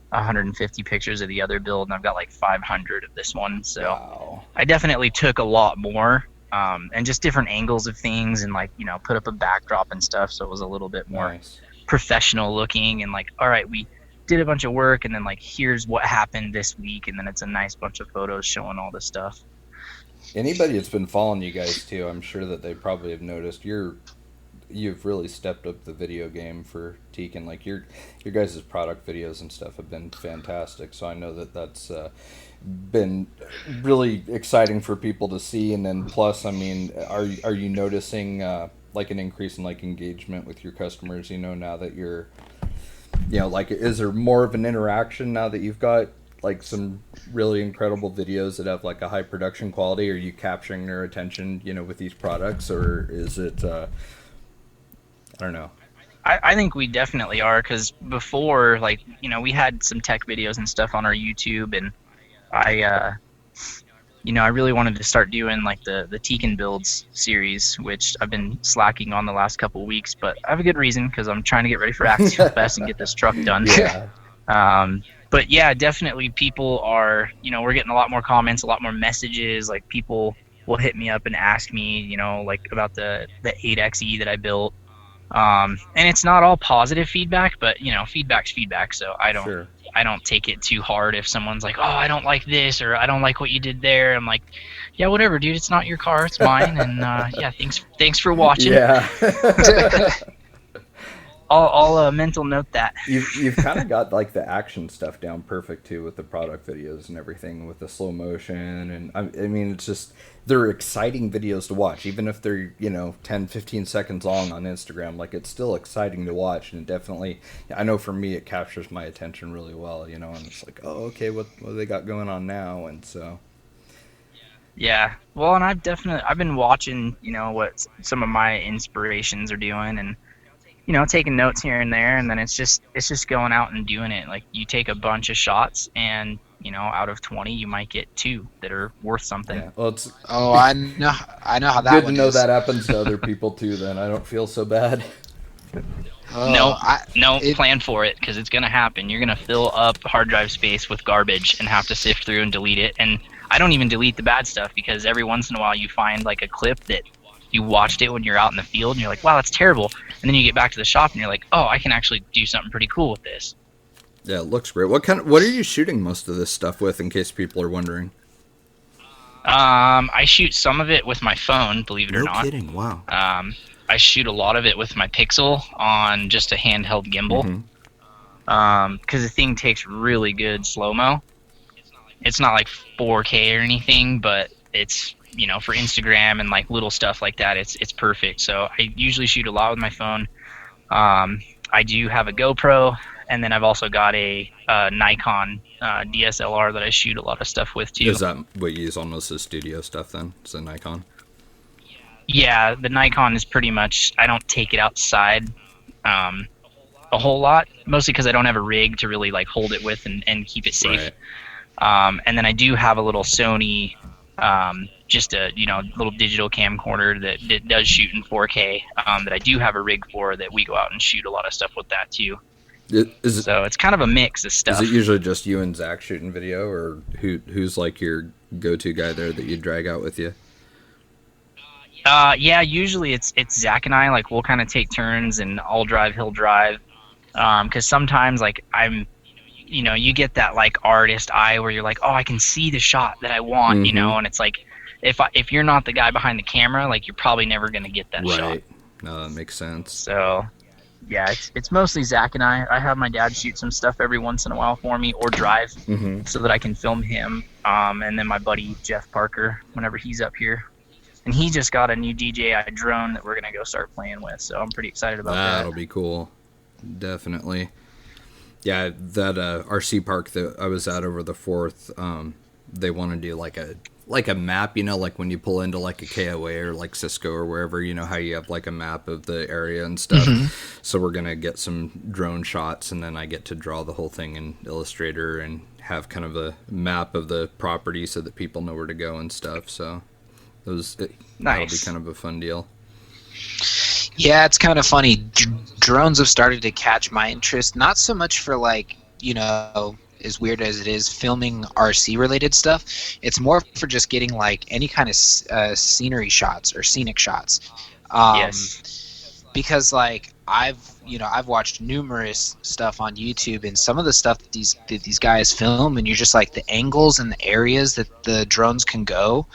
150 pictures of the other build, and I've got like 500 of this one. So wow. I definitely took a lot more, and just different angles of things, and like put up a backdrop and stuff, so it was a little bit more professional looking. And like, all right, we did a bunch of work, and then like here's what happened this week, and then it's a nice bunch of photos showing all this stuff. Anybody that's been following you guys too, I'm sure that they probably have noticed you've really stepped up the video game for Tekin. Like your guys' product videos and stuff have been fantastic. So I know that's been really exciting for people to see. And then plus, I mean, are you noticing like an increase in like engagement with your customers? Now that you're, like, is there more of an interaction now that you've got like some really incredible videos that have like a high production quality? Are you capturing their attention, with these products, or is it? I don't know. I think we definitely are, because before, like, we had some tech videos and stuff on our YouTube, and I really wanted to start doing like the Tekin builds series, which I've been slacking on the last couple of weeks, but I have a good reason, because I'm trying to get ready for Axialfest and get this truck done. Yeah. But yeah, definitely people are, we're getting a lot more comments, a lot more messages. Like people will hit me up and ask me, like about the 8xe that I built. And it's not all positive feedback, but feedback's feedback, so I don't take it too hard if someone's like, oh, I don't like this, or I don't like what you did there. I'm like, yeah, whatever, dude, it's not your car, it's mine. And yeah, thanks for watching. Yeah. I'll mental note that. You've kind of got like the action stuff down perfect too with the product videos and everything with the slow motion, and I mean it's just they're exciting videos to watch even if they're 10, 15 seconds long on Instagram. Like it's still exciting to watch, and it definitely, I know for me it captures my attention really well, and it's like, oh okay, what do they got going on now? And so Yeah. Well, and I've been watching, what some of my inspirations are doing, and taking notes here and there, and then it's just going out and doing it. Like you take a bunch of shots, and out of 20 you might get 2 that are worth something. yeah, well it's I know how that good one to know is. that happens to other people too. Then I don't feel so bad. No, It, plan for it, because it's gonna happen. You're gonna fill up hard drive space with garbage and have to sift through and delete it. And I don't even delete the bad stuff, because every once in a while you find like a clip that you watched it when you're out in the field and you're like, wow, that's terrible. And then you get back to the shop and you're like, oh, I can actually do something pretty cool with this. Yeah, it looks great. What are you shooting most of this stuff with, in case people are wondering? I shoot some of it with my phone, believe it or not. No kidding, wow. I shoot a lot of it with my Pixel on just a handheld gimbal. Because the thing takes really good slow-mo. It's not like 4K or anything, but it's, for Instagram and like little stuff like that, it's perfect. So I usually shoot a lot with my phone. I do have a GoPro, and then I've also got a Nikon DSLR that I shoot a lot of stuff with too. Is that what you use on most of the studio stuff then? It's a Nikon? Yeah, the Nikon is pretty much, I don't take it outside a whole lot, mostly because I don't have a rig to really like hold it with and keep it safe. Right. And then I do have a little Sony, just a little digital camcorder that does shoot in 4K, that I do have a rig for, that we go out and shoot a lot of stuff with that too. So it's kind of a mix of stuff. Is it usually just you and Zach shooting video, or who's like your go-to guy there that you drag out with you? Yeah, usually it's Zach and I. Like we'll kind of take turns, and I'll drive, he'll drive. Because sometimes like you get that like artist eye where you're like, oh, I can see the shot that I want, and it's like, if you're not the guy behind the camera, like you're probably never gonna get that shot. Right. No, that makes sense. So yeah, it's mostly Zach and I. I have my dad shoot some stuff every once in a while for me, or drive, so that I can film him. And then my buddy Jeff Parker, whenever he's up here. And he just got a new DJI drone that we're going to go start playing with, so I'm pretty excited about that. That'll be cool. Definitely. Yeah, that RC park that I was at over the 4th, they want to do like a map, like when you pull into like a KOA or like Cisco or wherever, how you have like a map of the area and stuff. So we're going to get some drone shots, and then I get to draw the whole thing in Illustrator and have kind of a map of the property so that people know where to go and stuff. So Nice. That'll be kind of a fun deal. Yeah, it's kind of funny. Drones have started to catch my interest, not so much for like, as weird as it is, filming RC related stuff. It's more for just getting like any kind of scenery shots or scenic shots. Yes. Because like I've watched numerous stuff on YouTube, and some of the stuff that these guys film, and you're just like, the angles and the areas that the drones can go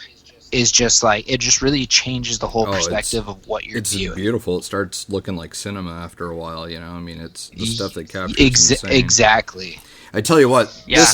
is just like, it just really changes the whole perspective of what you're viewing. It's beautiful. It starts looking like cinema after a while, I mean, it's the stuff they capture. Exactly. I tell you what. Yeah,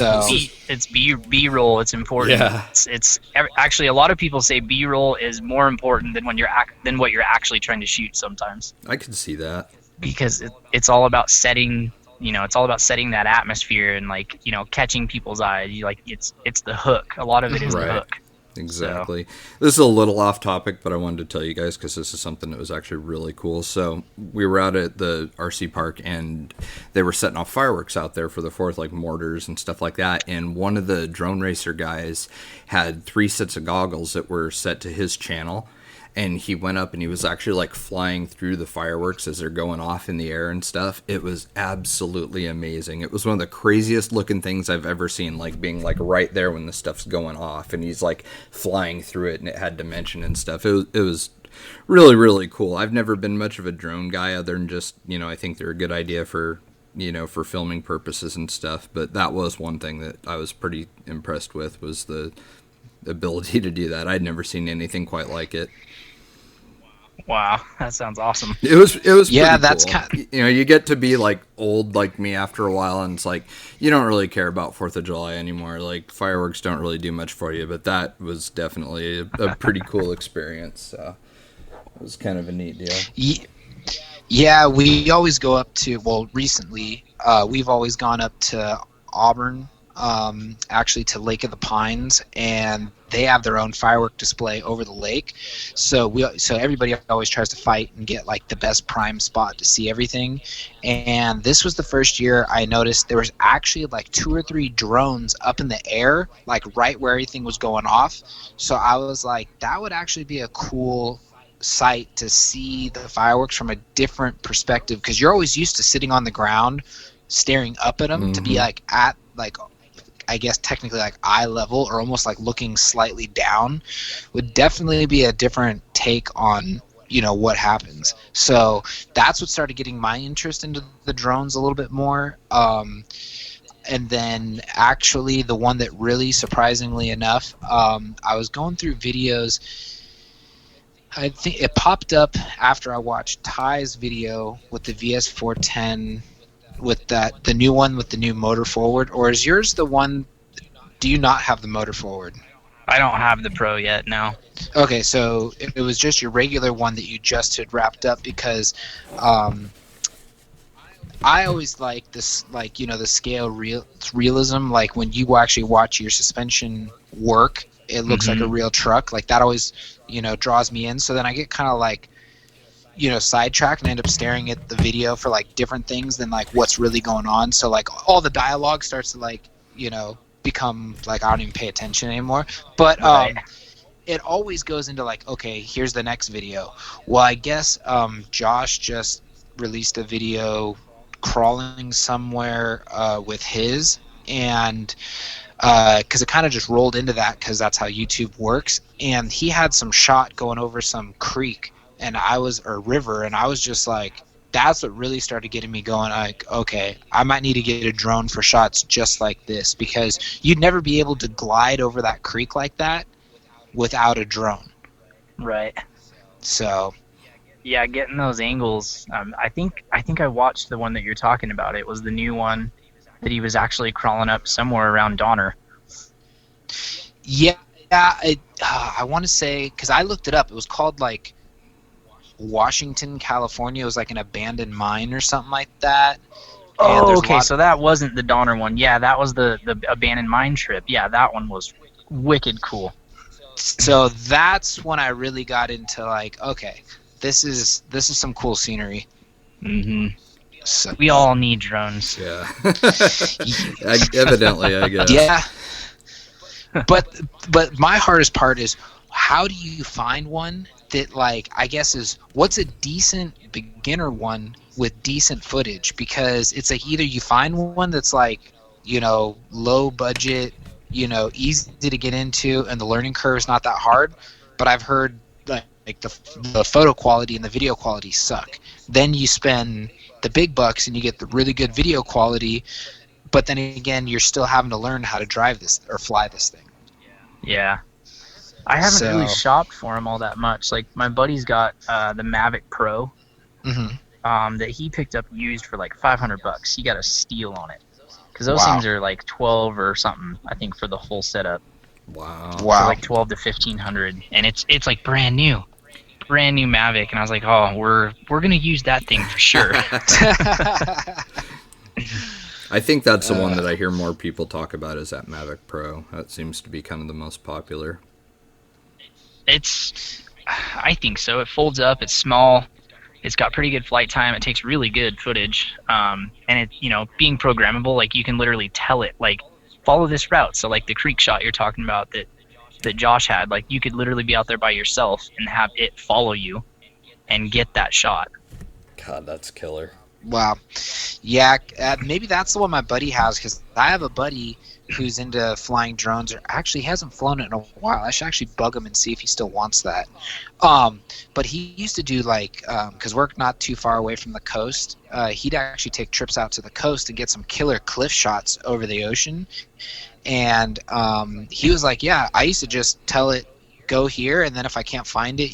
it's B-roll. It's important. Yeah. It's actually, a lot of people say B-roll is more important than what you're actually trying to shoot sometimes. I can see that. Because it's all about setting, it's all about setting that atmosphere and like, catching people's eyes. It's the hook. A lot of it is the hook. Exactly. So. This is a little off topic, but I wanted to tell you guys because this is something that was actually really cool. So we were out at the RC park, and they were setting off fireworks out there for the 4th, like mortars and stuff like that. And one of the drone racer guys had 3 sets of goggles that were set to his channel. And he went up and he was actually like flying through the fireworks as they're going off in the air and stuff. It was absolutely amazing. It was one of the craziest looking things I've ever seen, like being like right there when the stuff's going off, and he's like flying through it, and it had dimension and stuff. It was really, really cool. I've never been much of a drone guy, other than just, I think they're a good idea for, for filming purposes and stuff. But that was one thing that I was pretty impressed with, was the ability to do that. I'd never seen anything quite like it. Wow, that sounds awesome. It was Yeah, pretty that's cool. kind. You know, you get to be like old like me after a while, and it's like you don't really care about Fourth of July anymore. Like fireworks don't really do much for you, but that was definitely a pretty cool experience. So it was kind of a neat deal. Yeah, we always go up to, well, recently, we've always gone up to Auburn, actually to Lake of the Pines, and they have their own firework display over the lake. So everybody always tries to fight and get like the best prime spot to see everything. And this was the first year I noticed there was actually like 2 or 3 drones up in the air, like right where everything was going off. So I was like, that would actually be a cool sight to see the fireworks from a different perspective, because you're always used to sitting on the ground staring up at them. To be like at like, I guess technically like eye level or almost like looking slightly down would definitely be a different take on what happens. So that's what started getting my interest into the drones a little bit more. And then actually the one that really surprisingly enough, I was going through videos. I think it popped up after I watched Ty's video with the VS410 with the new one with the new motor forward, or is yours the one? Do you not have the motor forward? I don't have the Pro yet. No. Okay, so it was just your regular one that you just had wrapped up, because I always like this, like the scale realism. Like when you actually watch your suspension work, it looks like a real truck. Like that always draws me in. So then I get kind of like sidetracked and end up staring at the video for like different things than like what's really going on. So like all the dialogue starts to like become like I don't even pay attention anymore. But Right. it always goes into like, okay, here's the next video. Well, I guess Josh just released a video crawling somewhere with his, and because it kind of just rolled into that because that's how YouTube works. And he had some shot going over some creek, and or river, and I was just like, that's what really started getting me going. Like, okay, I might need to get a drone for shots just like this, because you'd never be able to glide over that creek like that without a drone. Right. So Yeah, getting those angles. I think I watched the one that you're talking about. It was the new one that he was actually crawling up somewhere around Donner. yeah, I want to say, because I looked it up, it was called like Washington, California. It was like an abandoned mine or something like that. And Oh, there's a okay. lot. So that wasn't the Donner one. Yeah, that was the abandoned mine trip. Yeah, that one was wicked cool. So that's when I really got into like, okay, this is some cool scenery. Hmm. So, We all need drones. Yeah. Evidently, I guess. yeah. But my hardest part is, how do you find one that, like, I guess is what's a decent beginner one with decent footage? Because it's like either you find one that's like low budget, easy to get into, and the learning curve is not that hard. But I've heard like the photo quality and the video quality suck. Then you spend the big bucks and you get the really good video quality, but then again you're still having to learn how to drive this or fly this thing. Yeah. I haven't So really shopped for him all that much. Like my buddy's got the Mavic Pro that he picked up used for like $500. He got a steal on it because those things are like 12 or something, I think, for the full setup. Wow. So like 12 to 1500, and it's like brand new Mavic, and I was like, oh, we're gonna use that thing for sure. I think that's the one that I hear more people talk about, is that Mavic Pro. That seems to be kind of the most popular. I think so. It folds up. It's small. It's got pretty good flight time. It takes really good footage. And it, being programmable, like you can literally tell it, like, follow this route. So like the creek shot you're talking about that Josh had, like you could literally be out there by yourself and have it follow you and get that shot. God, that's killer. Wow. Yeah, maybe that's the one my buddy has, because I have a buddy who's into flying drones, or actually hasn't flown it in a while. I should actually bug him and see if he still wants that. But he used to do like, because we're not too far away from the coast, he'd actually take trips out to the coast and get some killer cliff shots over the ocean. And he was like, yeah, I used to just tell it, go here, and then if I can't find it,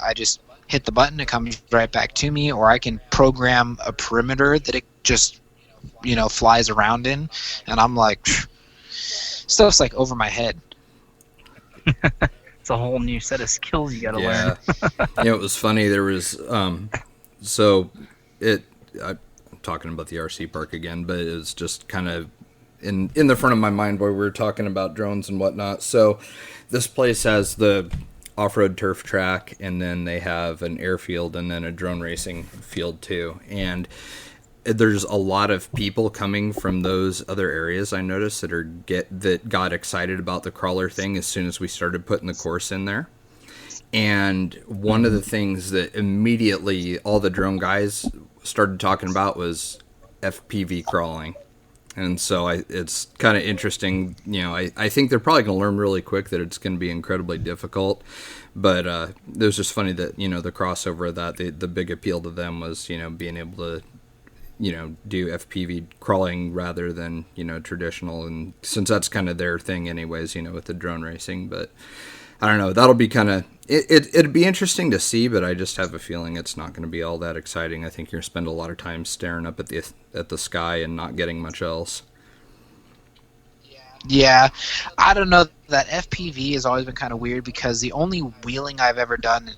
I just hit the button, it comes right back to me, or I can program a perimeter that it just, flies around in, and I'm like, stuff's like over my head. It's a whole new set of skills you got to learn. It was funny. There was so I'm talking about the RC park again, but it's just kind of in the front of my mind while we were talking about drones and whatnot. So this place has the off-road turf track, and then they have an airfield and then a drone racing field too. And there's a lot of people coming from those other areas, I noticed, that got excited about the crawler thing as soon as we started putting the course in there. And one of the things that immediately all the drone guys started talking about was FPV crawling. And so it's kind of interesting. I think they're probably going to learn really quick that it's going to be incredibly difficult. But it was just funny that, the crossover of that, the big appeal to them was, being able to, do FPV crawling rather than, traditional. And since that's kind of their thing anyways, with the drone racing. But I don't know, that'll be kind of, it'd be interesting to see, but I just have a feeling it's not going to be all that exciting. I think you're going to spend a lot of time staring up at the sky and not getting much else. Yeah, I don't know. That FPV has always been kind of weird because the only wheeling I've ever done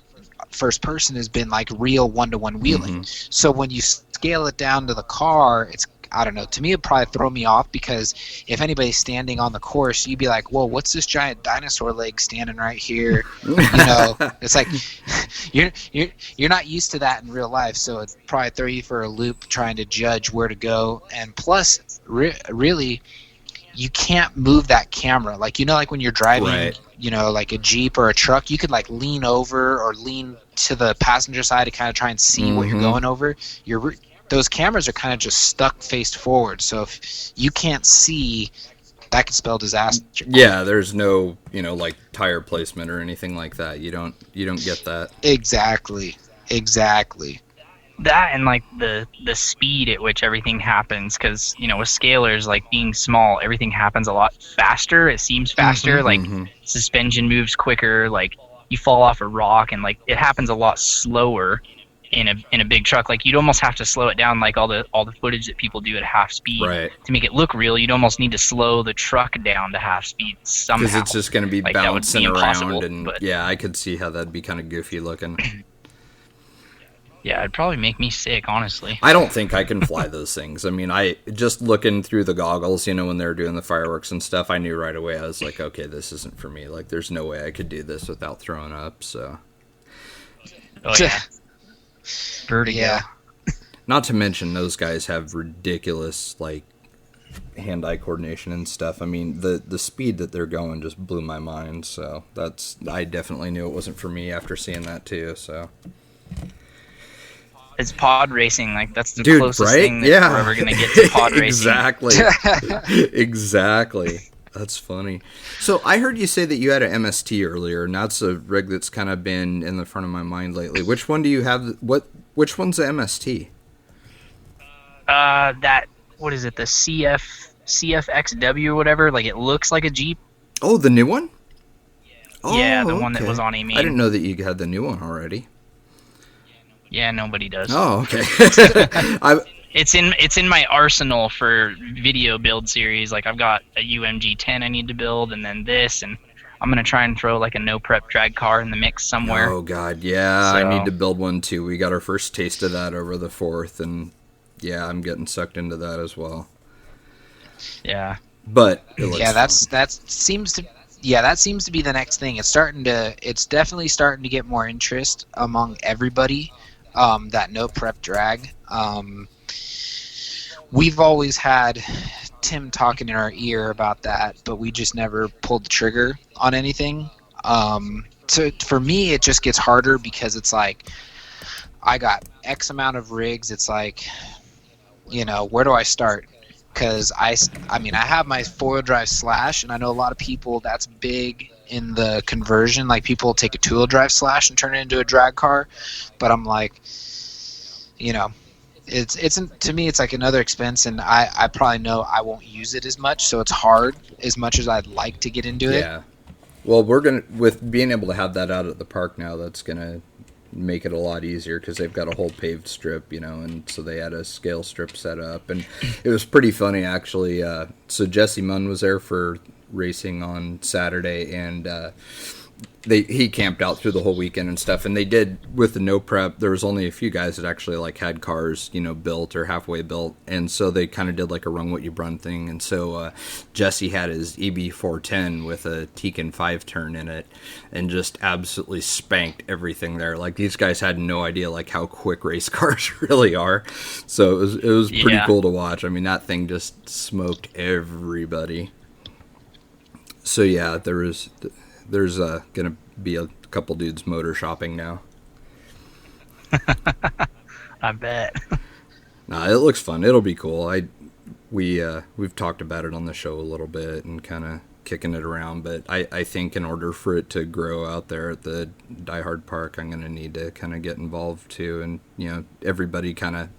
first person has been like real one-to-one wheeling. So when you scale it down to the car, it's, I don't know, to me it'd probably throw me off, because if anybody's standing on the course, you'd be like, whoa, what's this giant dinosaur leg standing right here? It's like you're not used to that in real life, so it'd probably throw you for a loop trying to judge where to go. And plus, really, you can't move that camera. Like, like when you're driving, right, like a Jeep or a truck, you could like lean over or lean to the passenger side to kind of try and see what you're going over. Those cameras are kind of just stuck face forward. So if you can't see, that could spell disaster. Yeah, there's no, like tire placement or anything like that. You don't get that. Exactly. That and like the speed at which everything happens, because with scalers, like being small, everything happens a lot faster. It seems faster. Like suspension moves quicker. Like you fall off a rock, and like it happens a lot slower in a big truck. Like you'd almost have to slow it down, like all the footage that people do at half speed, right, to make it look real. You'd almost need to slow the truck down to half speed somehow, because it's just going to be like, bouncing around. And but, yeah, I could see how that'd be kind of goofy looking. Yeah, it'd probably make me sick, honestly. I don't think I can fly those things. I mean, I just looking through the goggles, when they were doing the fireworks and stuff, I knew right away. I was like, okay, this isn't for me. Like, there's no way I could do this without throwing up. So, oh yeah, vertigo. Yeah. Not to mention, those guys have ridiculous like hand-eye coordination and stuff. I mean, the speed that they're going just blew my mind. So I definitely knew it wasn't for me after seeing that too. So. It's pod racing, like that's the closest right? thing that we're ever gonna get to pod racing. Exactly. That's funny. So I heard you say that you had an MST earlier, and that's a rig that's kind of been in the front of my mind lately. Which one do you have? Which one's the MST? What is it? The CFXW or whatever. Like it looks like a Jeep. Oh, the new one. Yeah, the one that was on AMAIN. I didn't know that you had the new one already. Yeah, nobody does. Oh, okay. It's in my arsenal for video build series. Like I've got a UMG 10 I need to build, and then this, and I'm gonna try and throw like a no prep drag car in the mix somewhere. Oh God, yeah, I need to build one too. We got our first taste of that over the 4th, and yeah, I'm getting sucked into that as well. Yeah, but that seems to be the next thing. It's definitely starting to get more interest among everybody. That no prep drag. We've always had Tim talking in our ear about that, but we just never pulled the trigger on anything. So for me, it just gets harder because it's like I got X amount of rigs. It's like, where do I start? Because I have my 4-wheel drive Slash, and I know a lot of people that's big in the conversion. Like people take a 2-wheel drive Slash and turn it into a drag car, but I'm like, it's to me it's like another expense, and I probably know I won't use it as much, so it's hard as much as I'd like to get into it. Yeah. Well, we're with being able to have that out at the park now. That's gonna make it a lot easier because they've got a whole paved strip, and so they had a scale strip set up, and it was pretty funny actually. So Jesse Munn was there for racing on Saturday, and he camped out through the whole weekend and stuff, and they did with the no prep. There was only a few guys that actually like had cars, built or halfway built, and so they kind of did like a run what you run thing. And so Jesse had his EB410 with a Tekin 5-turn in it, and just absolutely spanked everything there. Like these guys had no idea like how quick race cars really are. So it was pretty cool to watch. I mean, that thing just smoked everybody. So yeah, there's gonna be a couple dudes motor shopping now. I bet. Nah, it looks fun. It'll be cool. We've talked about it on the show a little bit and kind of kicking it around, but I think in order for it to grow out there at the Die Hard Park, I'm gonna need to kind of get involved too, and everybody kind of.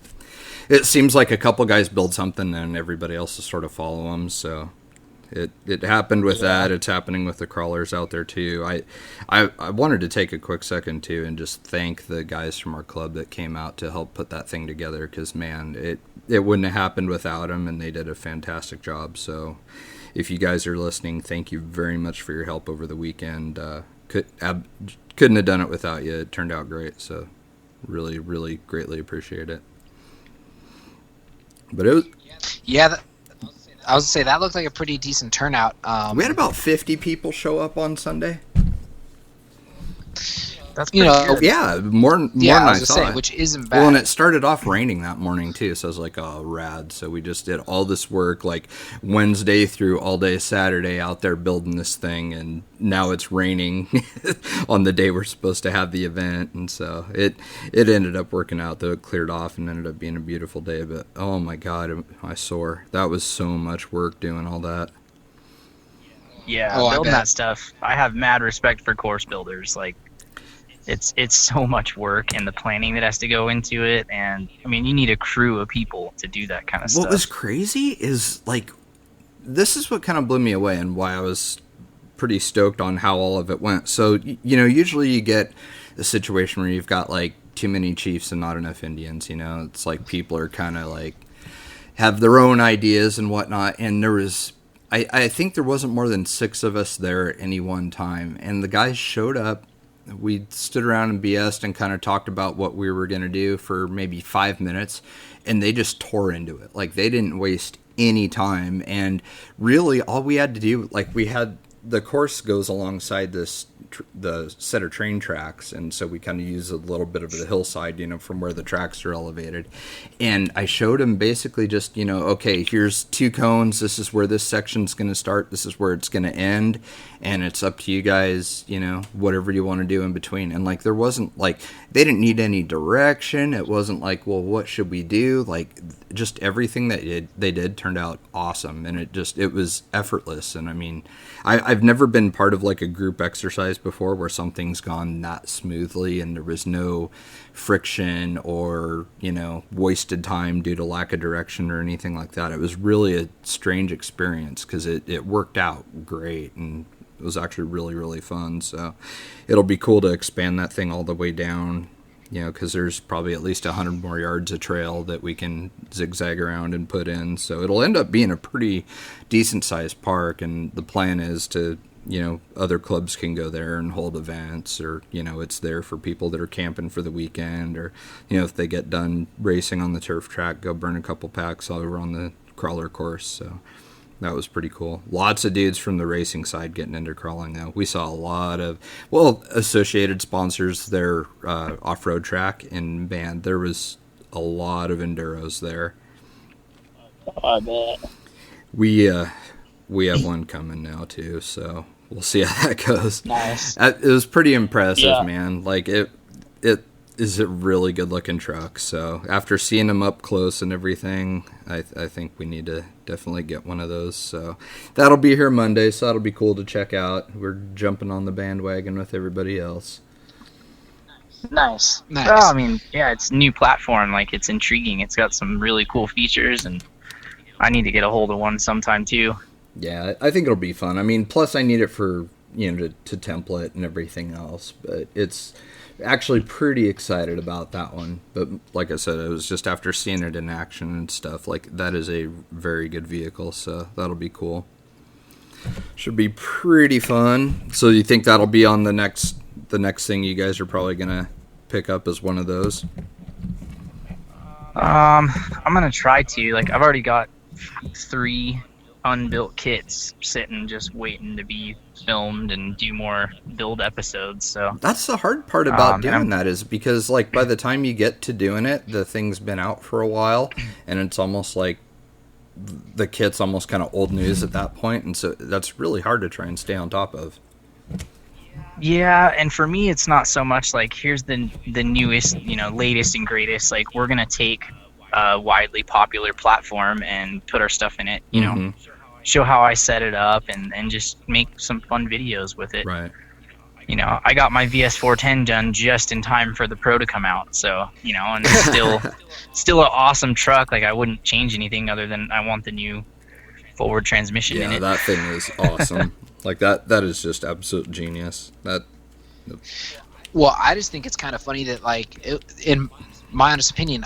It seems like a couple guys build something and everybody else will sort of follow them. So. It happened with that. It's happening with the crawlers out there too. I wanted to take a quick second too and just thank the guys from our club that came out to help put that thing together, because man, it wouldn't have happened without them, and they did a fantastic job. So if you guys are listening, thank you very much for your help over the weekend. Couldn't have done it without you. It turned out great. So really, really greatly appreciate it. But it was I was going to say, that looked like a pretty decent turnout. We had about 50 people show up on Sunday. That's pretty good. Yeah, more than I thought. Say, which isn't bad. Well, and it started off raining that morning too, so I was like, oh, rad. So we just did all this work, like Wednesday through all day Saturday out there building this thing, and now it's raining on the day we're supposed to have the event, and so it ended up working out, though it cleared off and ended up being a beautiful day, but oh my God, I sore. That was so much work doing all that. Yeah, building that stuff, I have mad respect for course builders. Like, it's so much work, and the planning that has to go into it, and I mean, you need a crew of people to do that kind of stuff. What was crazy is, like, this is what kind of blew me away and why I was pretty stoked on how all of it went. So, usually you get a situation where you've got like too many chiefs and not enough Indians. It's like people are kind of like have their own ideas and whatnot, and there was I think there wasn't more than 6 of us there at any one time, and the guys showed up. We stood around and BS'd and kind of talked about what we were going to do for maybe 5 minutes, and they just tore into it. Like, they didn't waste any time, and really all we had to do, like, we had the course goes alongside the set of train tracks, and so we kind of use a little bit of the hillside, from where the tracks are elevated. And I showed him basically just, okay, here's 2 cones. This is where this section's going to start. This is where it's going to end. And it's up to you guys, whatever you want to do in between. And like, there wasn't like, they didn't need any direction. It wasn't like, well, what should we do? Like, just everything that they did turned out awesome. And it was effortless. And I mean, I've never been part of like a group exercise before where something's gone that smoothly and there was no friction or, wasted time due to lack of direction or anything like that. It was really a strange experience because it worked out great, and it was actually really, really fun. So it'll be cool to expand that thing all the way down, because there's probably at least 100 more yards of trail that we can zigzag around and put in. So it'll end up being a pretty decent sized park. And the plan is to, other clubs can go there and hold events, or, it's there for people that are camping for the weekend, or, if they get done racing on the turf track, go burn a couple packs over on the crawler course. So that was pretty cool. Lots of dudes from the racing side getting into crawling, though. We saw a lot of, Associated sponsors their off-road track, and man, there was a lot of enduros there. I bet. We have one coming now, too, so we'll see how that goes. Nice. It was pretty impressive, man. Like, it is a really good-looking truck, so after seeing them up close and everything, I think we need to definitely get one of those. So that'll be here Monday, so that'll be cool to check out. We're jumping on the bandwagon with everybody else. Nice. Well, I mean, yeah, it's a new platform. Like, it's intriguing. It's got some really cool features, and I need to get a hold of one sometime, too. Yeah, I think it'll be fun. I mean, plus I need it for to template and everything else. But it's actually pretty excited about that one. But like I said, it was just after seeing it in action and stuff. Like, that is a very good vehicle, so that'll be cool. Should be pretty fun. So you think that'll be on the next thing you guys are probably gonna pick up as one of those? I'm gonna try to. Like, I've already got 3 unbuilt kits sitting just waiting to be filmed and do more build episodes. So that's the hard part about doing that, is because, like, by the time you get to doing it, the thing's been out for a while, and it's almost like the kit's almost kind of old news at that point, and so that's really hard to try and stay on top of. Yeah, and for me, it's not so much like, here's the newest, latest and greatest. Like, we're gonna take a widely popular platform and put our stuff in it, show how I set it up, and just make some fun videos with it. Right. I got my VS410 done just in time for the Pro to come out, so, and it's still an awesome truck. Like, I wouldn't change anything other than I want the new forward transmission in it. Yeah, that thing is awesome. Like, that is just absolute genius. Well, I just think it's kind of funny that, like, in my honest opinion,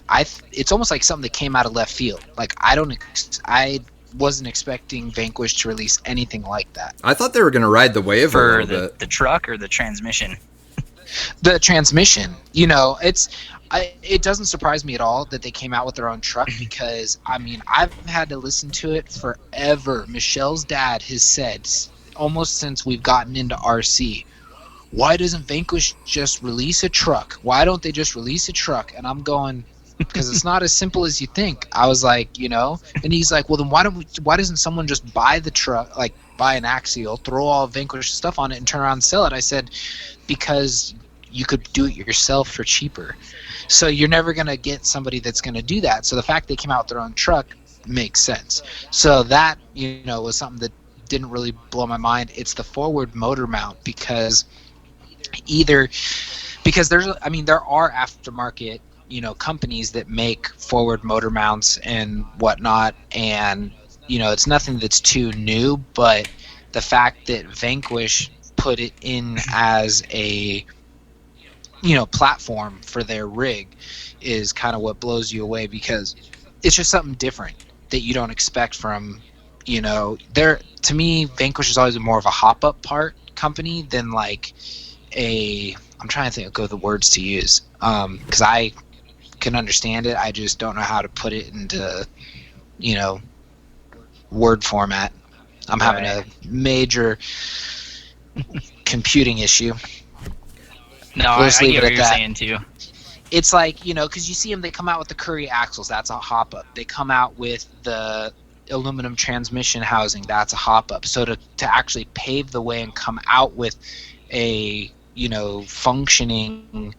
it's almost like something that came out of left field. Like, I wasn't expecting Vanquish to release anything like that. I thought they were going to ride the wave for the truck or the transmission. The transmission, it doesn't surprise me at all that they came out with their own truck, because I've had to listen to it forever. Michelle's dad has said, almost since we've gotten into RC, why doesn't Vanquish just release a truck? Why don't they just release a truck? And I'm going, because it's not as simple as you think. I was like, and he's like, well, then why doesn't someone just buy the truck, like buy an Axial, throw all Vanquish stuff on it, and turn around and sell it? I said, because you could do it yourself for cheaper. So you're never going to get somebody that's going to do that. So the fact they came out with their own truck makes sense. So that, was something that didn't really blow my mind. It's the forward motor mount, because there are aftermarket companies that make forward motor mounts and whatnot, and it's nothing that's too new, but the fact that Vanquish put it in as a platform for their rig is kind of what blows you away, because it's just something different that you don't expect from to me, Vanquish has always been more of a hop-up part company than like I'm trying to think of the words to use, because I can understand it, I just don't know how to put it into word format. I'm having a major computing issue. No, I get what you're saying too. It's like, because you see them, they come out with the Curry axles, that's a hop-up. They come out with the aluminum transmission housing, that's a hop-up. So to actually pave the way and come out with a functioning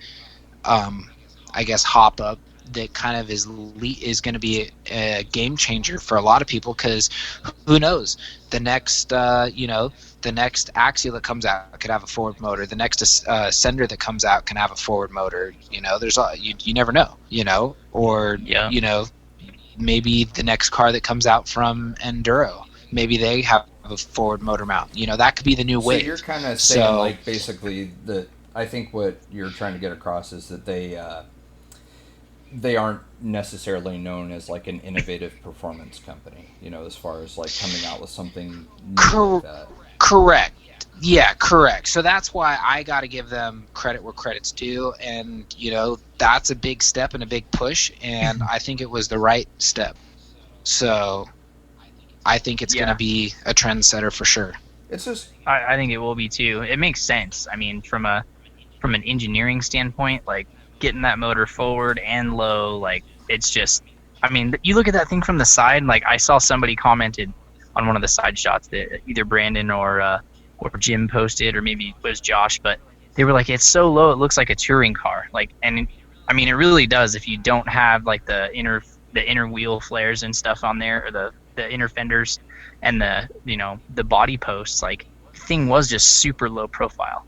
hop-up that kind of is going to be a game changer for a lot of people, because who knows, the next the next Axial that comes out could have a forward motor, the next Ascender that comes out can have a forward motor. There's you never know, or maybe the next car that comes out from Enduro, maybe they have a forward motor mount. That could be the new wave. So you're kind of saying, like, basically that I think what you're trying to get across is that they aren't necessarily known as like an innovative performance company, as far as like coming out with something new like that. Correct. Yeah, correct. So that's why I got to give them credit where credit's due, and that's a big step and a big push, and I think it was the right step. So I think it's going to be a trendsetter for sure. It's just I think it will be too. It makes sense. From an engineering standpoint, like getting that motor forward and low, like it's just, you look at that thing from the side, like I saw somebody commented on one of the side shots that either Brandon or Jim posted, or maybe it was Josh, but they were like, it's so low it looks like a touring car. Like, and it really does if you don't have like the inner wheel flares and stuff on there, or the inner fenders and the body posts. Like, the thing was just super low profile.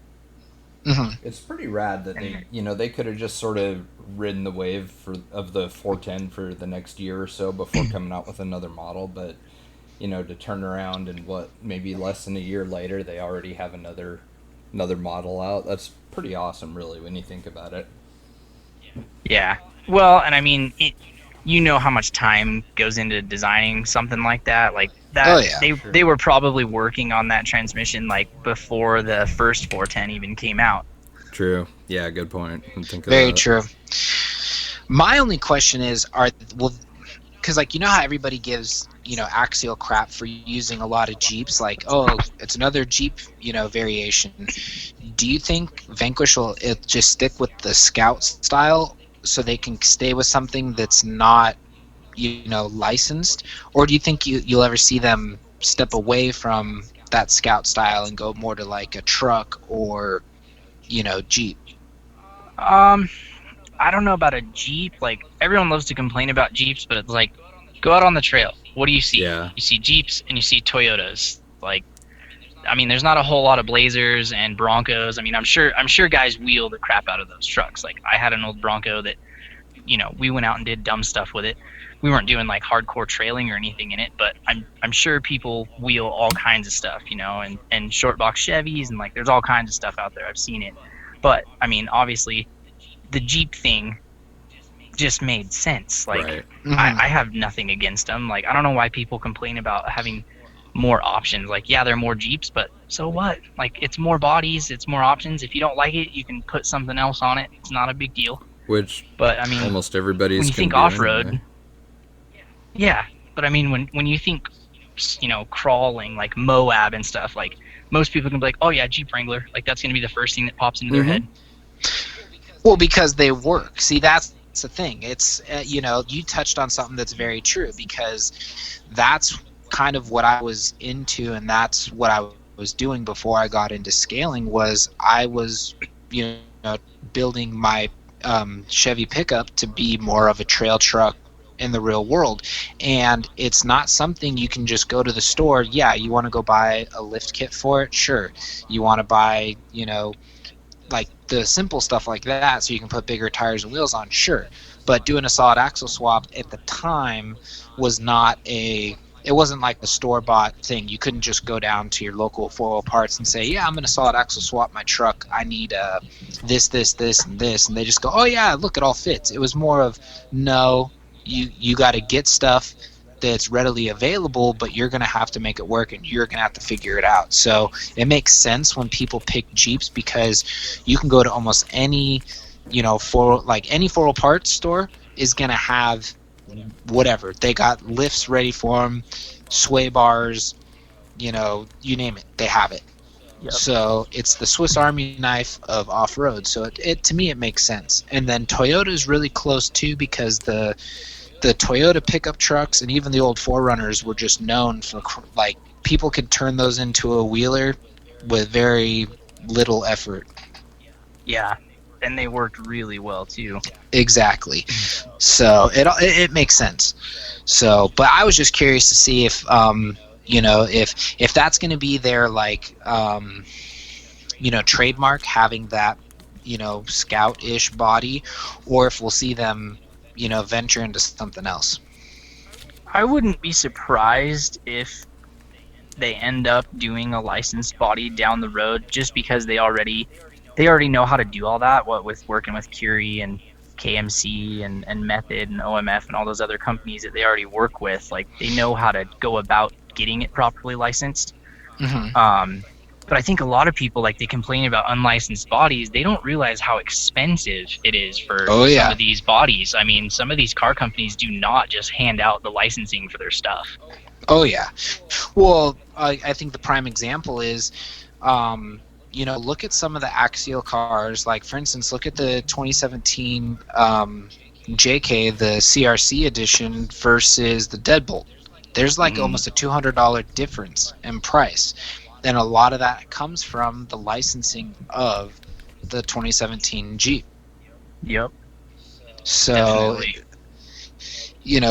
Mm-hmm. It's pretty rad that they could have just sort of ridden the wave of the 410 for the next year or so before coming out with another model, but to turn around and what maybe less than a year later they already have another model out. That's pretty awesome, really, when you think about it. Yeah. Well, and I mean, you know how much time goes into designing something like that. Like Oh that, yeah. they were probably working on that transmission like before the first 410 even came out. True. Yeah, good point. I didn't think of Very that. true. My only question is, because like how everybody gives Axial crap for using a lot of Jeeps, like, oh, it's another Jeep variation. Do you think Vanquish will just stick with the Scout style so they can stay with something that's not licensed, or do you think you'll ever see them step away from that Scout style and go more to like a truck or Jeep? Um, I don't know about a Jeep. Like everyone loves to complain about Jeeps, but it's like go out on the trail. What do you see? Yeah. You see Jeeps and you see Toyotas. Like I mean, there's not a whole lot of Blazers and Broncos. I mean, I'm sure guys wheel the crap out of those trucks. Like I had an old Bronco that we went out and did dumb stuff with it. We weren't doing like hardcore trailing or anything in it, but I'm sure people wheel all kinds of stuff, and short box Chevys and like there's all kinds of stuff out there. I've seen it. But I mean, obviously the Jeep thing just made sense. Like Right. Mm-hmm. I have nothing against them. Like I don't know why people complain about having more options. Like yeah, there are more Jeeps, but so what? Like it's more bodies, it's more options. If you don't like it, you can put something else on it. It's not a big deal. Which But I mean, almost when everybody's you going think to do off anyway. road, yeah. But I mean, when you think crawling like Moab and stuff, like most people can be like, oh yeah, Jeep Wrangler. Like that's gonna be the first thing that pops into their Mm-hmm. head. Well, because they work. See, that's the thing. It's you touched on something that's very true, because that's kind of what I was into, and that's what I was doing before I got into scaling. Was I was building my Chevy pickup to be more of a trail truck in the real world, and it's not something you can just go to the store. Yeah, you want to go buy a lift kit for it, sure. You want to buy like the simple stuff like that so you can put bigger tires and wheels on, sure. But doing a solid axle swap at the time was not it wasn't like a store bought thing. You couldn't just go down to your local 4 parts and say, yeah, I'm going to solid axle swap my truck. I need this and this, and they just go, oh yeah, look, it all fits. It was more of, no, you got to get stuff that's readily available, but you're going to have to make it work, and you're going to have to figure it out. So it makes sense when people pick Jeeps, because you can go to almost any any 4 parts store is going to have whatever. They got lifts ready for them, sway bars, you name it, they have it. Yep. So it's the Swiss Army knife of off-road. So it to me it makes sense. And then Toyota is really close too, because the Toyota pickup trucks and even the old 4Runners were just known for, like, people could turn those into a wheeler with very little effort. Yeah, and they worked really well too. Exactly. So it makes sense. So, but I was just curious to see if if that's going to be their like trademark, having that scout-ish body, or if we'll see them venture into something else. I wouldn't be surprised if they end up doing a licensed body down the road, just because they already know how to do all that. What with working with Curie and KMC and Method and OMF and all those other companies that they already work with, like they know how to go about getting it properly licensed. Mm-hmm. But I think a lot of people, like, they complain about unlicensed bodies. They don't realize how expensive it is for some of these bodies. I mean, some of these car companies do not just hand out the licensing for their stuff. Oh yeah. Well, I think the prime example is, look at some of the Axial cars. Like, for instance, look at the 2017 JK, the CRC edition versus the Deadbolt. There's like almost a $200 difference in price. And a lot of that comes from the licensing of the 2017 Jeep. Yep. So, Definitely.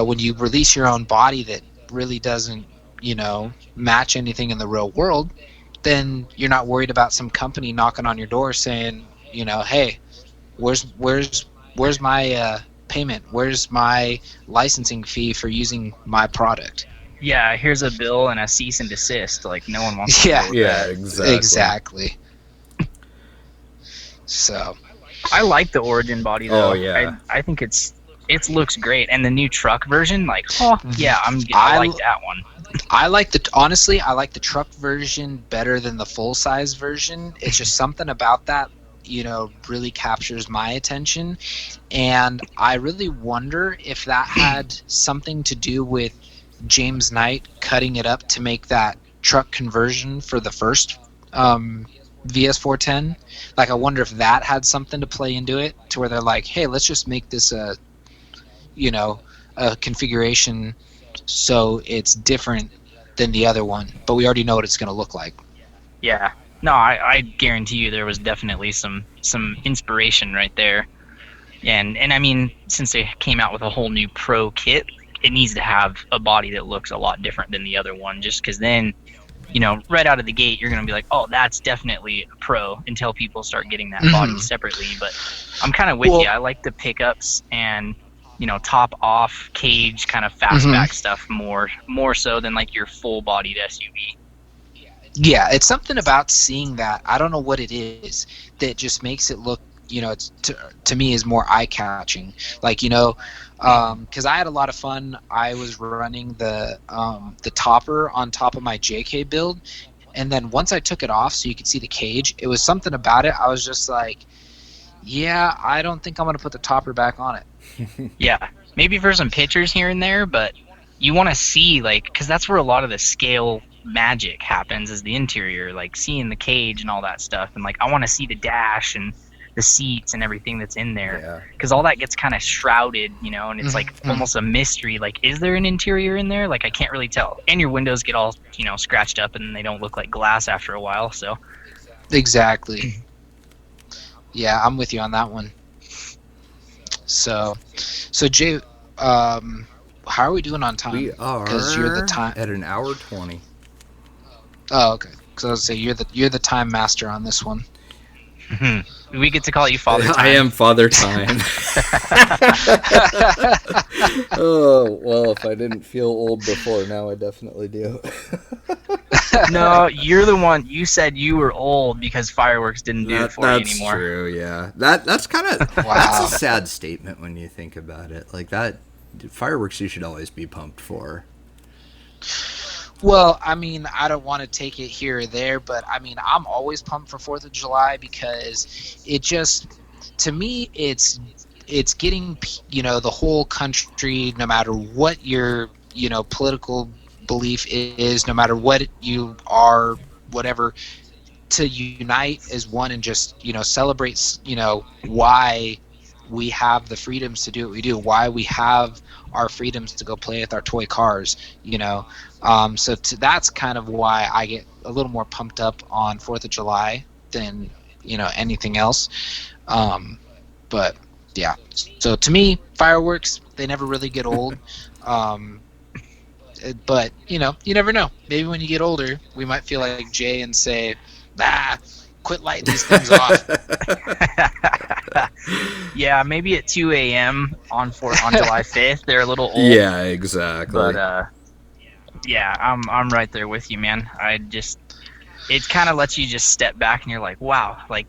when you release your own body that really doesn't, match anything in the real world, then you're not worried about some company knocking on your door saying, hey, where's my payment? Where's my licensing fee for using my product? Yeah, here's a bill and a cease and desist. Like, no one wants to Yeah, deal with Yeah, that. exactly. So I like the Origin body though. Oh, yeah. I think it looks great, and the new truck version, like, oh yeah, I like that one. I like the truck version better than the full size version. It's just something about that, really captures my attention. And I really wonder if that had something to do with James Knight cutting it up to make that truck conversion for the first VS410. Like, I wonder if that had something to play into it, to where they're like, hey, let's just make this a configuration so it's different than the other one, but we already know what it's going to look like. Yeah. No, I guarantee you there was definitely some inspiration right there. And I mean, since they came out with a whole new pro kit, it needs to have a body that looks a lot different than the other one, just because then, right out of the gate, you're going to be like, oh, that's definitely a pro, until people start getting that body separately. But I'm kind of with you. I like the pickups and, top off cage kind of fastback stuff more so than like your full bodied SUV. Yeah, it's something about seeing that. I don't know what it is that just makes it look, it's to me is more eye catching. Like, because I had a lot of fun. I was running the topper on top of my JK build, and then once I took it off so you could see the cage, it was something about it. I was just like, yeah, I don't think I'm gonna put the topper back on it. Yeah, maybe for some pictures here and there, but you want to see, like, because that's where a lot of the scale magic happens, is the interior, like seeing the cage and all that stuff. And like, I want to see the dash and the seats and everything that's in there, because all that gets kind of shrouded, and it's like almost a mystery. Like, is there an interior in there? Like, I can't really tell. And your windows get all scratched up and they don't look like glass after a while. So exactly. Yeah, I'm with you on that one. So Jay, how are we doing on time? We are you're the time at an hour 20. Oh, okay. Because I was say you're the time master on this one. We get to call you Father Time. I am Father Time. Oh, well, if I didn't feel old before, now I definitely do. No, you're the one. You said you were old because fireworks didn't do it for you anymore. That's true, yeah. That's kind of... Wow. That's a sad statement when you think about it. Like, that... Fireworks you should always be pumped for. Well, I mean, I don't want to take it here or there, but I mean, I'm always pumped for 4th of July, because it just, to me, it's getting, the whole country, no matter what your, political belief is, no matter what you are, whatever, to unite as one and just, celebrate, why we have the freedoms to do what we do, why we have our freedoms to go play with our toy cars, so that's kind of why I get a little more pumped up on 4th of July than anything else. But yeah, so to me, fireworks, they never really get old. But you never know. Maybe when you get older, we might feel like Jay and say, quit lighting these things off. Yeah, maybe at 2 a.m. on July 5th, they're a little old. Yeah, exactly. But yeah, I'm right there with you, man. It kind of lets you just step back and you're like, wow, like,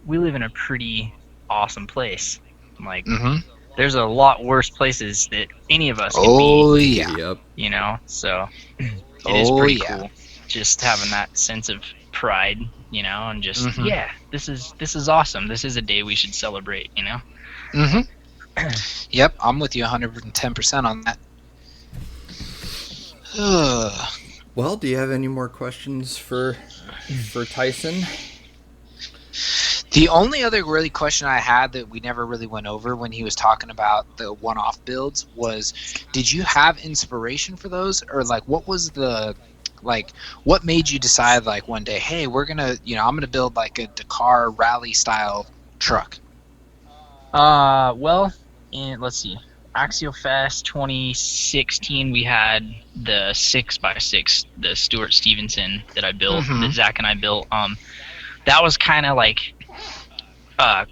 we live in a pretty awesome place. Like, there's a lot worse places that any of us can be. Oh yeah. Yep. So it is pretty cool just having that sense of pride, and just this is awesome. This is a day we should celebrate, Yep, I'm with you 110% on that. Well, do you have any more questions for Tyson? The only other really question I had that we never really went over when he was talking about the one-off builds was, did you have inspiration for those, or like what was the what made you decide like one day, hey, we're gonna I'm gonna build like a Dakar rally style truck? Well, let's see, Axialfest 2016, we had the 6x6, the Stuart Stevenson that I built, that Zach and I built. That was kind of like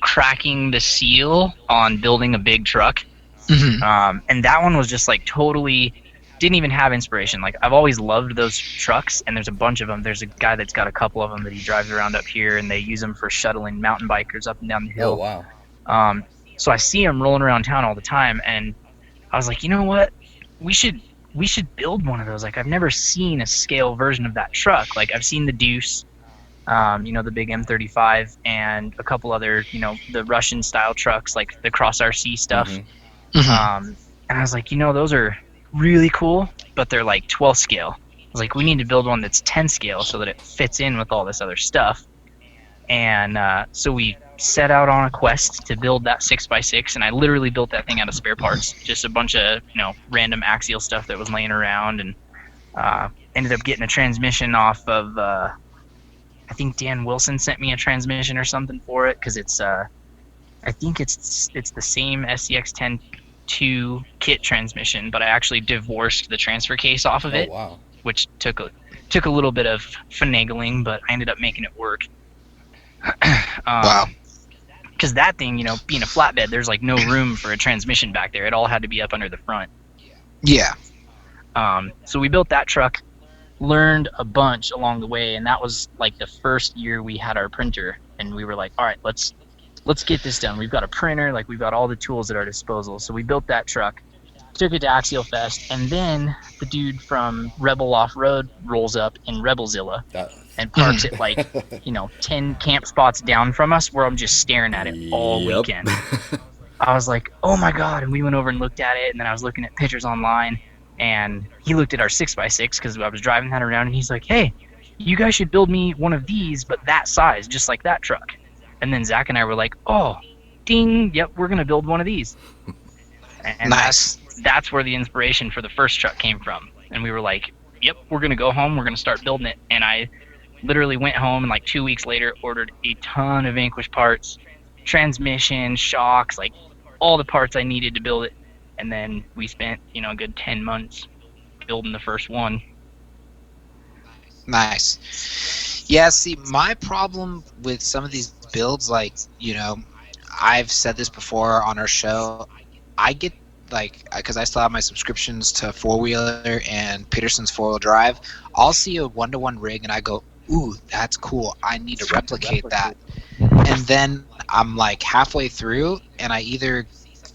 cracking the seal on building a big truck. And that one was just like totally didn't even have inspiration. Like, I've always loved those trucks, and there's a bunch of them. There's a guy that's got a couple of them that he drives around up here, and they use them for shuttling mountain bikers up and down the hill. Oh, wow. So I see him rolling around town all the time, and I was like, you know what? We should build one of those. Like, I've never seen a scale version of that truck. Like, I've seen the Deuce, the big M35, and a couple other, the Russian style trucks, like the Cross RC stuff. And I was like, those are really cool, but they're like 12 scale. I was like, we need to build one that's 10 scale so that it fits in with all this other stuff. And so we set out on a quest to build that 6x6, and I literally built that thing out of spare parts, just a bunch of random axial stuff that was laying around, and ended up getting a transmission off of I think Dan Wilson sent me a transmission or something for it, because it's I think it's the same SCX-10-2 kit transmission, but I actually divorced the transfer case off of it. Oh, wow. Which took a little bit of finagling, but I ended up making it work. Wow. Because that thing, being a flatbed, there's like no room for a transmission back there. It all had to be up under the front. Yeah. So we built that truck, learned a bunch along the way, and that was like the first year we had our printer, and we were like, all right, let's get this done. We've got a printer, like we've got all the tools at our disposal. So we built that truck, took it to Axialfest, and then the dude from Rebel Off-Road rolls up in Rebelzilla and parks it like 10 camp spots down from us, where I'm just staring at it all weekend. I was like, oh my god. And we went over and looked at it, and then I was looking at pictures online, and he looked at our 6x6 because I was driving that around, and he's like, hey, you guys should build me one of these, but that size, just like that truck. And then Zach and I were like, oh, ding, yep, we're going to build one of these. And Nice. That's where the inspiration for the first truck came from. And we were like, yep, we're going to go home, we're going to start building it. And I literally went home, and like 2 weeks later ordered a ton of Vanquish parts, transmission, shocks, like all the parts I needed to build it. And then we spent, a good 10 months building the first one. Nice. Yeah, see, my problem with some of these builds, like, I've said this before on our show, I get, like, because I still have my subscriptions to Four Wheeler and Peterson's 4-wheel drive, I'll see a 1-to-1 rig and I go, ooh, that's cool, I need to replicate that. And then I'm like halfway through, and I either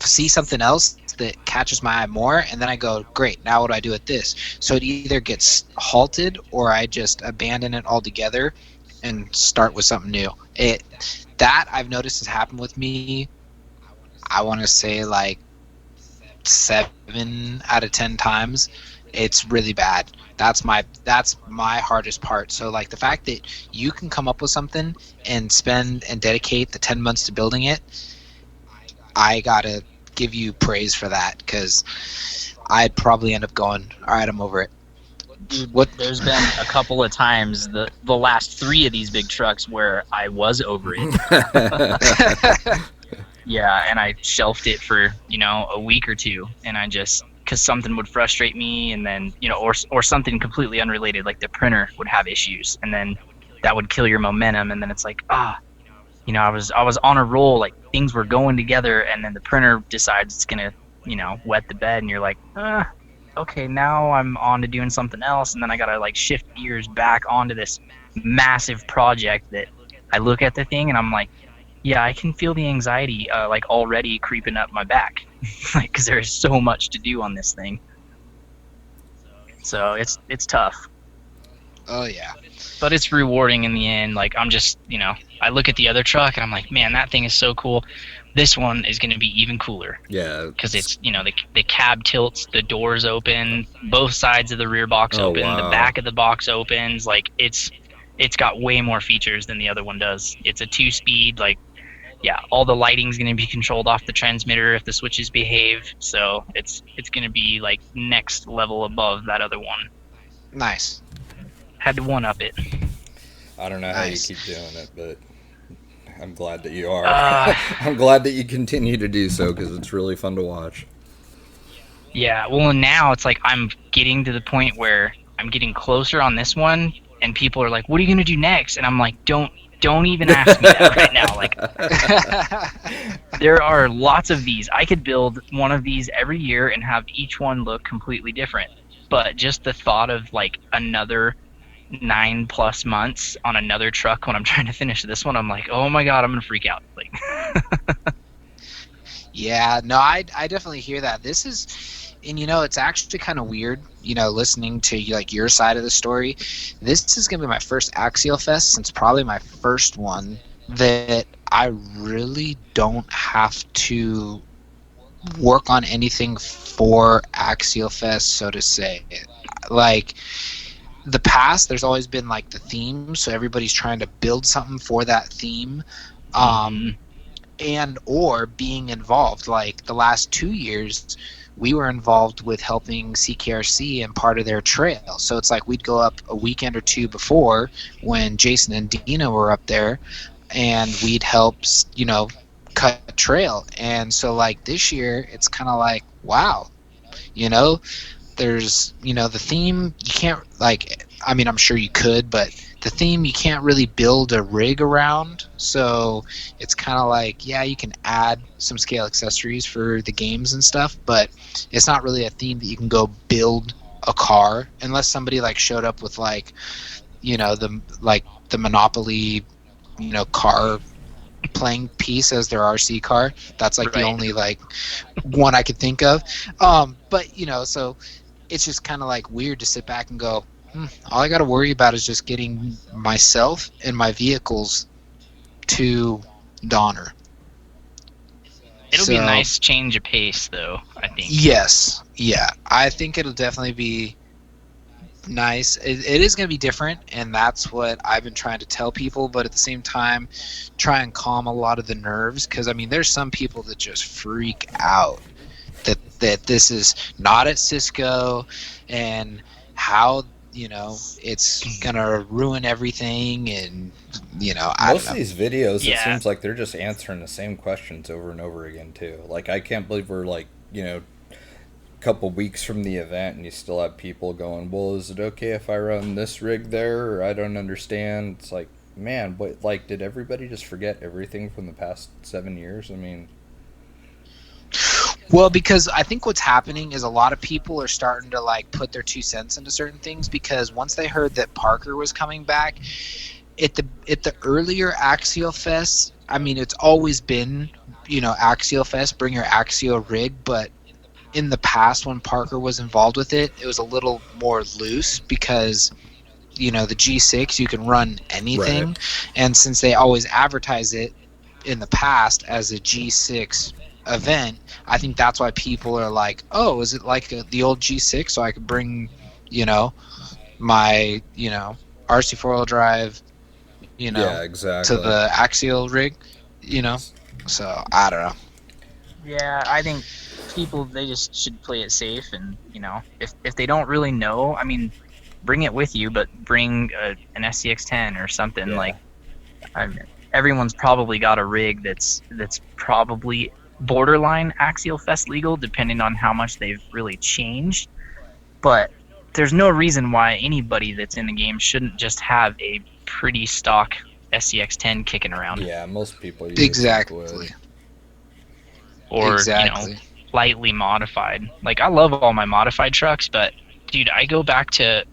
see something else that catches my eye more, and then I go, great, now what do I do with this? So it either gets halted, or I just abandon it altogether and start with something new. That I've noticed has happened with me, I want to say like 7 out of 10 times. It's really bad. That's my hardest part. So like the fact that you can come up with something and spend and dedicate the 10 months to building it, I gotta give you praise for that, because I'd probably end up going, all right, I'm over it. There's been a couple of times, the last 3 of these big trucks, where I was over it. Yeah, and I shelved it for a week or two, and I just, because something would frustrate me, and then or something completely unrelated, like the printer would have issues, and then that would kill your momentum, and then it's like, I was on a roll, like things were going together, and then the printer decides it's gonna wet the bed, and you're like, okay, now I'm on to doing something else, and then I gotta like shift gears back onto this massive project that I look at the thing and I'm like, yeah, I can feel the anxiety like already creeping up my back, like, because there is so much to do on this thing. So it's tough. Oh yeah. But it's rewarding in the end. Like, I'm just, I look at the other truck and I'm like, man, that thing is so cool. This one is going to be even cooler. Yeah. Because it's, the cab tilts, the doors open, both sides of the rear box open, wow. The back of the box opens. Like, it's got way more features than the other one does. It's a 2-speed, like, yeah, all the lighting's going to be controlled off the transmitter if the switches behave. So it's going to be like next level above that other one. Nice. Had to one-up it. I don't know Nice. how you keep doing it, but I'm glad that you are. I'm glad that you continue to do so, because it's really fun to watch. Yeah, well, now it's like I'm getting to the point where I'm getting closer on this one, and people are like, what are you going to do next? And I'm like, don't even ask me that right now. Like, there are lots of these. I could build one of these every year and have each one look completely different. but just the thought of like another 9+ months on another truck when I'm trying to finish this one, I'm like, oh my god, I'm gonna freak out. Like, Yeah, no, I definitely hear that. This is, and it's actually kind of weird, listening to like your side of the story. This is gonna be my first Axialfest since probably my first one that I really don't have to work on anything for Axialfest, so to say. Like the past, there's always been like the theme, so everybody's trying to build something for that theme. mm-hmm. And or being involved, like the last 2 years we were involved with helping CKRC and part of their trail, so it's like we'd go up a weekend or two before when Jason and Dina were up there, and we'd help cut trail. And so like this year it's kind of like, wow, you know there's the theme, you can't, like, I mean, I'm sure you could, but the theme you can't really build a rig around. So it's kind of like, yeah, you can add some scale accessories for the games and stuff, but it's not really a theme that you can go build a car unless somebody like showed up with like the Monopoly car playing piece as their RC car. That's like the Right. only like one I could think of. But so it's just kind of like weird to sit back and go, all I got to worry about is just getting myself and my vehicles to Donner. It'll be a nice change of pace, though, I think. Yes. Yeah. I think it'll definitely be nice. It is going to be different, and that's what I've been trying to tell people, but at the same time, try and calm a lot of the nerves, because, I mean, there's some people that just freak out that this is not at Cisco, and how it's gonna ruin everything, and I Most don't of know. these videos, it Yeah. seems like they're just answering the same questions over and over again too. Like I can't believe we're like a couple weeks from the event and you still have people going, "Well, is it okay if I run this rig there?" Or I don't understand. It's like, man, what? Like, did everybody just forget everything from the past 7 years? I mean, Well, because I think what's happening is a lot of people are starting to like put their 2 cents into certain things, because once they heard that Parker was coming back at the earlier Axial Fest, I mean, it's always been Axial Fest, bring your Axio rig, but in the past when Parker was involved with it, it was a little more loose, because the G6 you can run anything, right. and since they always advertise it in the past as a G6 event, I think that's why people are like, oh, is it like the old G6, so I could bring my RC 4-wheel drive Yeah, to exactly. the axial rig, so I don't know. Yeah, I think people, they just should play it safe, and if they don't really know, I mean, bring it with you, but bring an SCX10 or something. Yeah. Like, everyone's probably got a rig that's probably borderline Axial Fest legal, depending on how much they've really changed. But there's no reason why anybody that's in the game shouldn't just have a pretty stock SCX10 kicking around. Yeah, most people you would think would. Exactly. Or Exactly. lightly modified. Like, I love all my modified trucks, but dude, I go back to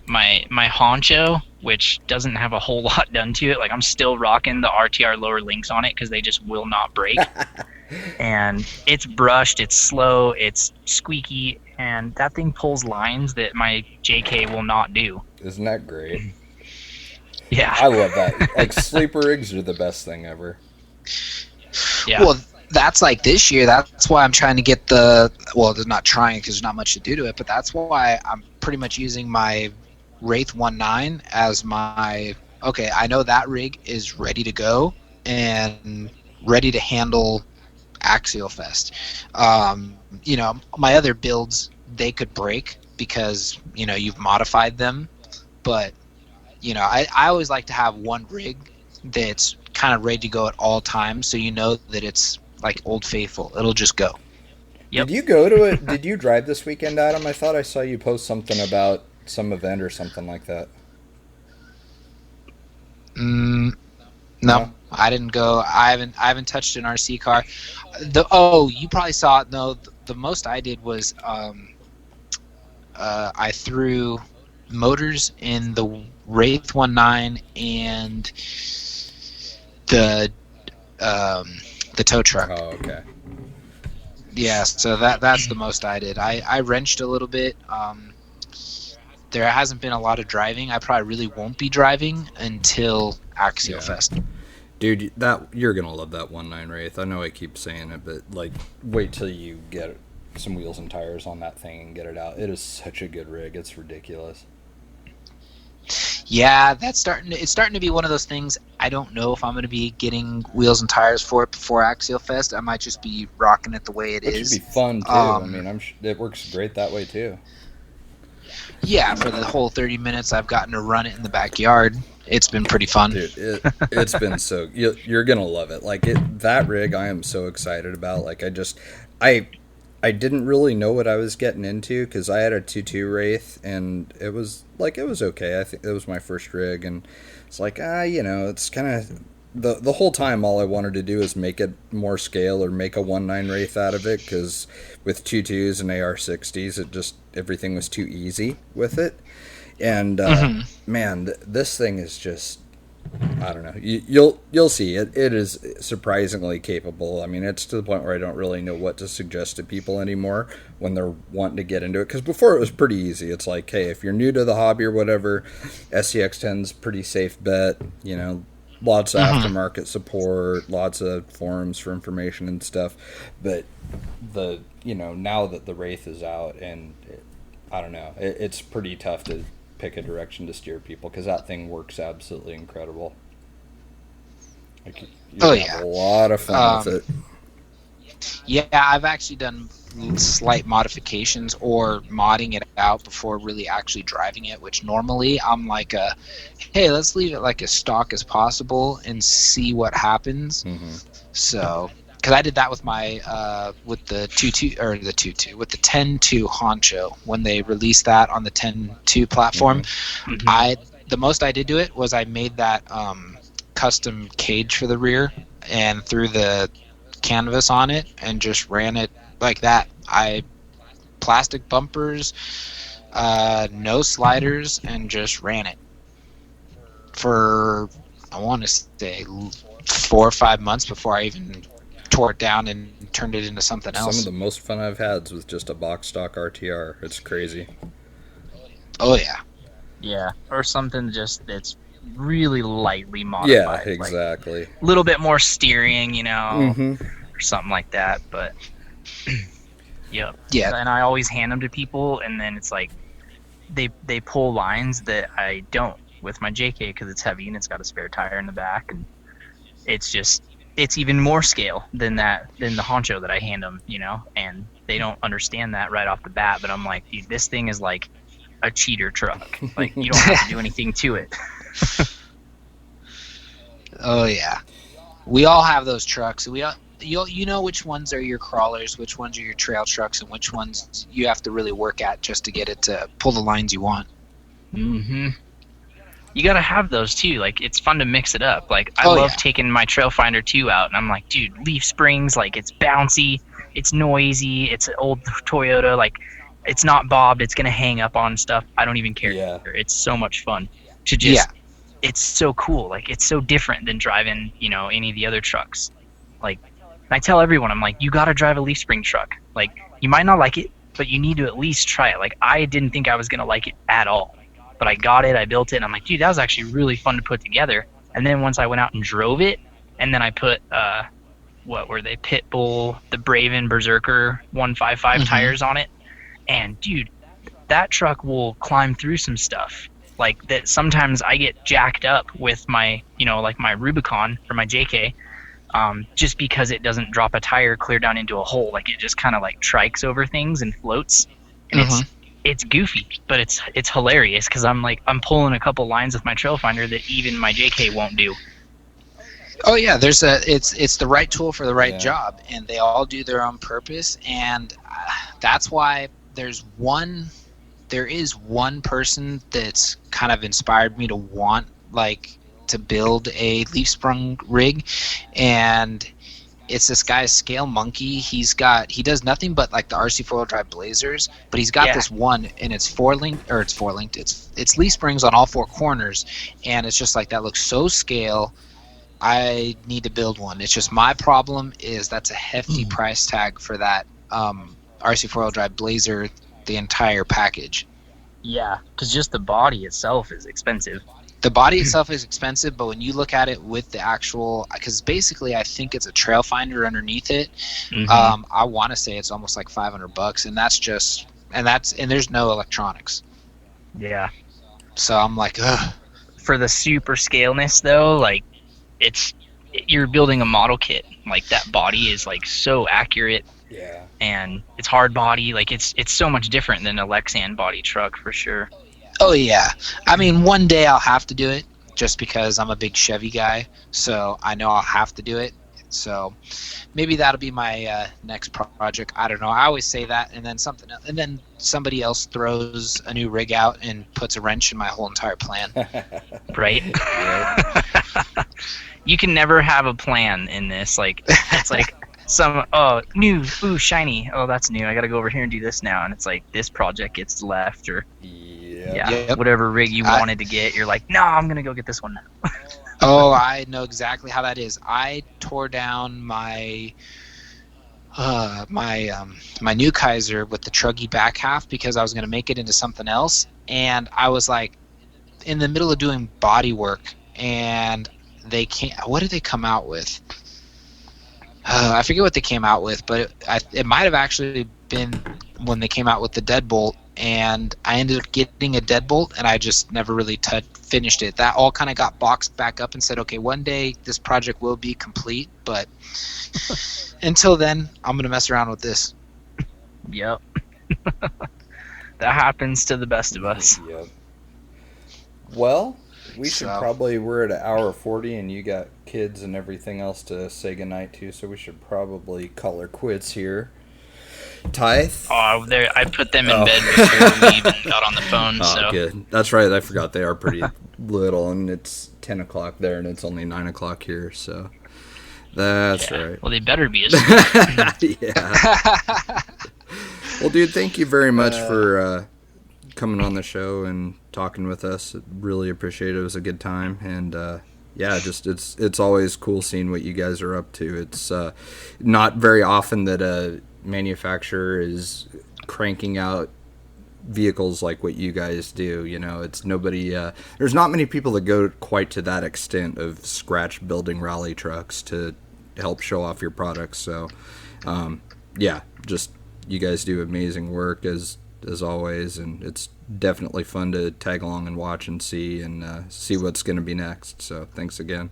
my Honcho, which doesn't have a whole lot done to it. Like, I'm still rocking the RTR lower links on it because they just will not break. And it's brushed, it's slow, it's squeaky, and that thing pulls lines that my JK will not do. Isn't that great? Yeah. I love that. Like, sleeper rigs are the best thing ever. Yeah. Well, that's like this year. That's why I'm trying to get they're not trying because there's not much to do to it, but that's why I'm pretty much using my Wraith 1.9 as my, okay, I know that rig is ready to go and ready to handle Axial Fest. My other builds, they could break because, you've modified them, but, I always like to have one rig that's kind of ready to go at all times, so that it's like Old Faithful. It'll just go. Yep. Did you go to it? Did you drive this weekend, Adam? I thought I saw you post something about some event or something like that. No, I didn't go. I haven't touched an RC car. You probably saw it. No, the most I did was I threw motors in the Wraith 19 and the the tow truck. Oh, okay. Yeah, so that's the most I did. I wrenched a little bit. There hasn't been a lot of driving. I probably really won't be driving until Axialfest. Yeah. Dude, that you're gonna love that 1.9 Wraith. I know I keep saying it, but like, wait till you get some wheels and tires on that thing and get it out. It is such a good rig. It's ridiculous. Yeah, it's starting to be one of those things. I don't know if I'm going to be getting wheels and tires for it before Axialfest. I might just be rocking it the way it Which is. should be fun too. I mean, it works great that way too. Yeah, for the whole 30 minutes I've gotten to run it in the backyard, it's been pretty fun. Dude, it's been so you're gonna love it. Like that rig, I am so excited about. Like I didn't really know what I was getting into because I had a 2.2 Wraith and it was okay. I think it was my first rig and it's like it's kind of the whole time all I wanted to do is make it more scale or make a 1.9 Wraith out of it because with 2.2s and AR60s it just everything was too easy with it. And man, this thing is just, I don't know. You'll see it. It is surprisingly capable. I mean, it's to the point where I don't really know what to suggest to people anymore when they're wanting to get into it. Because before it was pretty easy. It's like, hey, if you're new to the hobby or whatever, SCX10's pretty safe bet. Lots of aftermarket support, lots of forums for information and stuff. But now that the Wraith is out and I don't know, it's pretty tough to pick a direction to steer people because that thing works absolutely incredible. Like you have a lot of fun with it. Yeah, I've actually done slight modifications or modding it out before really actually driving it, which normally I'm like hey, let's leave it like as stock as possible and see what happens. So because I did that with my with the 2.2 or the 2.2 with the 10.2 Honcho when they released that on the 10.2 platform. The most I did to it was I made that custom cage for the rear and threw the canvas on it and just ran it like that. I plastic bumpers, no sliders, and just ran it for I want to say 4 or 5 months before I even tore it down and turned it into something else. Some of the most fun I've had with just a box stock RTR. It's crazy. Oh yeah. Yeah, or something just that's really lightly modified. Yeah, exactly. Like a little bit more steering, or something like that. But yeah. And I always hand them to people, and then it's like they pull lines that I don't with my JK because it's heavy and it's got a spare tire in the back, and it's even more scale than the Honcho that I hand them, and they don't understand that right off the bat. But I'm like, dude, this thing is like a cheater truck. Like you don't have to do anything to it. Oh yeah, we all have those trucks. You know which ones are your crawlers, which ones are your trail trucks, and which ones you have to really work at just to get it to pull the lines you want. You gotta have those too. Like it's fun to mix it up. Like I love taking my Trail Finder 2 out, and I'm like, dude, leaf springs. Like it's bouncy, it's noisy, it's an old Toyota. Like it's not bobbed. It's gonna hang up on stuff. I don't even care. Yeah. It's so much fun to just. Yeah. It's so cool. Like it's so different than driving, any of the other trucks. Like I tell everyone, I'm like, you gotta drive a leaf spring truck. Like you might not like it, but you need to at least try it. Like I didn't think I was gonna like it at all. But I got it, I built it, and I'm like, dude, that was actually really fun to put together. And then once I went out and drove it, and then I put, what were they, Pitbull, the Braven Berserker 155 tires on it. And, dude, that truck will climb through some stuff. Like, that sometimes I get jacked up with my, like my Rubicon or my JK, just because it doesn't drop a tire clear down into a hole. Like, it just kind of, like, trikes over things and floats. And it's goofy, but it's hilarious because I'm pulling a couple lines with my Trail Finder that even my JK won't do. Oh yeah, it's the right tool for the right job, and they all do their own purpose, and that's why there is one person that's kind of inspired me to want to build a leaf sprung rig, and It's this guy's Scale Monkey. He does nothing but like the RC 4-wheel drive Blazers, but he's got this one, and it's four linked. It's leaf springs on all four corners, and it's just like that looks so scale. I need to build one. It's just my problem is that's a hefty price tag for that RC 4-wheel drive Blazer, the entire package. Yeah, because just the body itself is expensive. The body itself is expensive, but when you look at it with the actual, because basically I think it's a trail finder underneath it. I want to say it's almost like $500, and that's just, and there's no electronics. Yeah. So I'm like, ugh. For the super scaleness though, like you're building a model kit. Like that body is like so accurate. Yeah. And it's hard body. Like it's so much different than a Lexan body truck for sure. Oh yeah, I mean one day I'll have to do it just because I'm a big Chevy guy, so I know I'll have to do it. So maybe that'll be my next project. I don't know. I always say that, and then something else, and then somebody else throws a new rig out and puts a wrench in my whole entire plan. Right? You can never have a plan in this. Like it's like new, shiny. Oh, that's new. I got to go over here and do this now. And it's like this project gets left, or whatever rig you wanted to get. You're like, no, I'm gonna go get this one now. Oh, I know exactly how that is. I tore down my new Kaiser with the truggy back half because I was gonna make it into something else, and I was like in the middle of doing body work, and they can't. What did they come out with? I forget what they came out with, but it might have actually been when they came out with the deadbolt, and I ended up getting a deadbolt, and I just never really finished it. That all kind of got boxed back up and said, okay, one day this project will be complete, but until then, I'm going to mess around with this. Yep. That happens to the best of us. Yep. Well, we're at an hour 40, and you got kids and everything else to say goodnight to, so we should probably call her quits here. Ty? Oh, I put them in bed before we even got on the phone. Oh, good. That's right. I forgot they are pretty little, and it's 10 o'clock there, and it's only 9 o'clock here, so that's right. Well, they better be. Yeah. Well, dude, thank you very much for coming on the show and talking with us. Really appreciate it. It was a good time, and it's always cool seeing what you guys are up to. It's not very often that a manufacturer is cranking out vehicles like what you guys do. You know, it's nobody. There's not many people that go quite to that extent of scratch building rally trucks to help show off your products. So, just you guys do amazing work as always, and it's definitely fun to tag along and watch and see what's going to be next. So thanks again.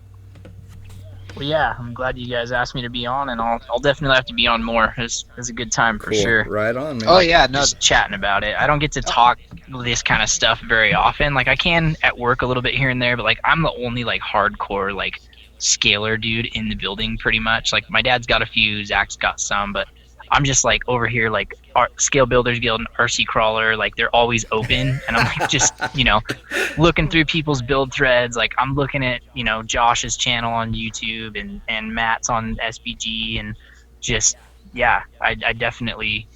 Well, yeah, I'm glad you guys asked me to be on, and I'll definitely have to be on more. It's a good time for sure. Right on, man. Oh yeah, no, just chatting about it. I don't get to talk this kind of stuff very often. Like I can at work a little bit here and there, but like I'm the only like hardcore like scaler dude in the building pretty much. Like my dad's got a few, Zach's got some, but I'm just like over here like Scale Builders Guild and RC Crawler, like they're always open, and I'm like just looking through people's build threads. Like I'm looking at Josh's channel on YouTube and Matt's on SBG, and just I definitely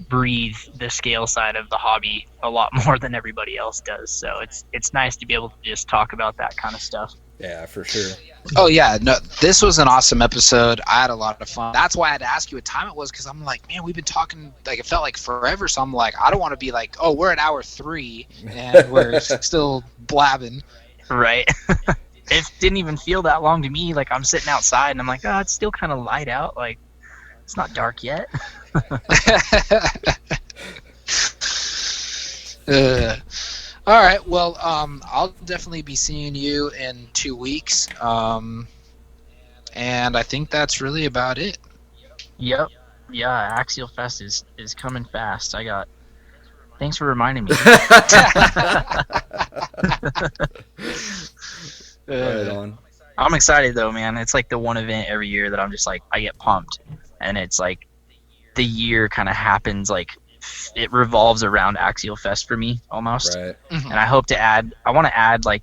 breathe the scale side of the hobby a lot more than everybody else does. So it's nice to be able to just talk about that kind of stuff. Yeah, for sure. Oh yeah, no, this was an awesome episode. I had a lot of fun. That's why I had to ask you what time it was, because I'm like, man, we've been talking like it felt like forever. So I'm like, I don't want to be like, oh, we're at hour 3 and we're still blabbing. Right. It didn't even feel that long to me. Like I'm sitting outside and I'm like, oh, it's still kind of light out. Like it's not dark yet. All right. Well, I'll definitely be seeing you in 2 weeks. And I think that's really about it. Yep. Yeah, Axialfest is coming fast. Thanks for reminding me. Right on. I'm excited though, man. It's like the one event every year that I'm just like I get pumped, and it's like the year kind of happens like it revolves around Axialfest for me almost. Right. And I hope to add. I want to add like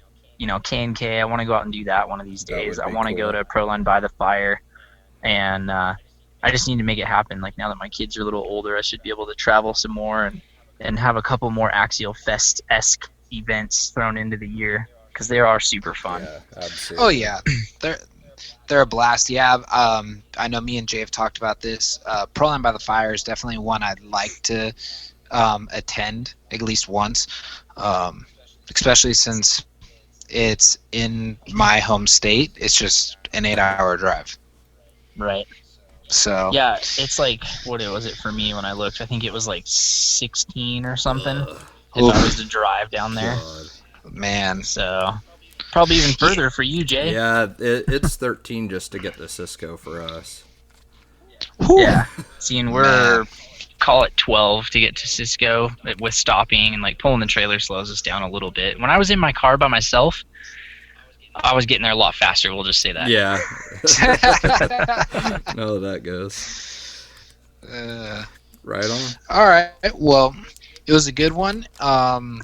K&K. I want to go out and do that one of these days. I want to go to Proline by the Fire and I just need to make it happen. Like now that my kids are a little older, I should be able to travel some more and have a couple more Axialfest-esque events thrown into the year because they are super fun. Yeah, absolutely. Oh yeah, they're a blast. Yeah, I know me and Jay have talked about this. Proline by the Fire is definitely one I'd like to attend at least once, especially since it's in my home state. It's just an 8-hour drive. Right. So Yeah, it's like what was it for me when I looked? I think it was like 16 or something if I was to drive down there. God. Man. So probably even further for you, Jay. Yeah, it's 13 just to get to Cisco for us. Whew. Yeah. Seeing we're call it 12 to get to Cisco with stopping and like pulling the trailer slows us down a little bit. When I was in my car by myself, I was getting there a lot faster. We'll just say that. Yeah. No, that goes. Right on. All right. Well, it was a good one. I'm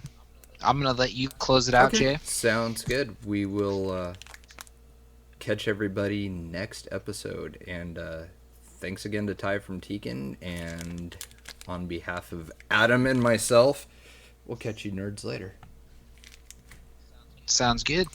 gonna let you close it out, Jay. Sounds good. We will catch everybody next episode. And thanks again to Ty from Tekin. And on behalf of Adam and myself, we'll catch you nerds later. Sounds good.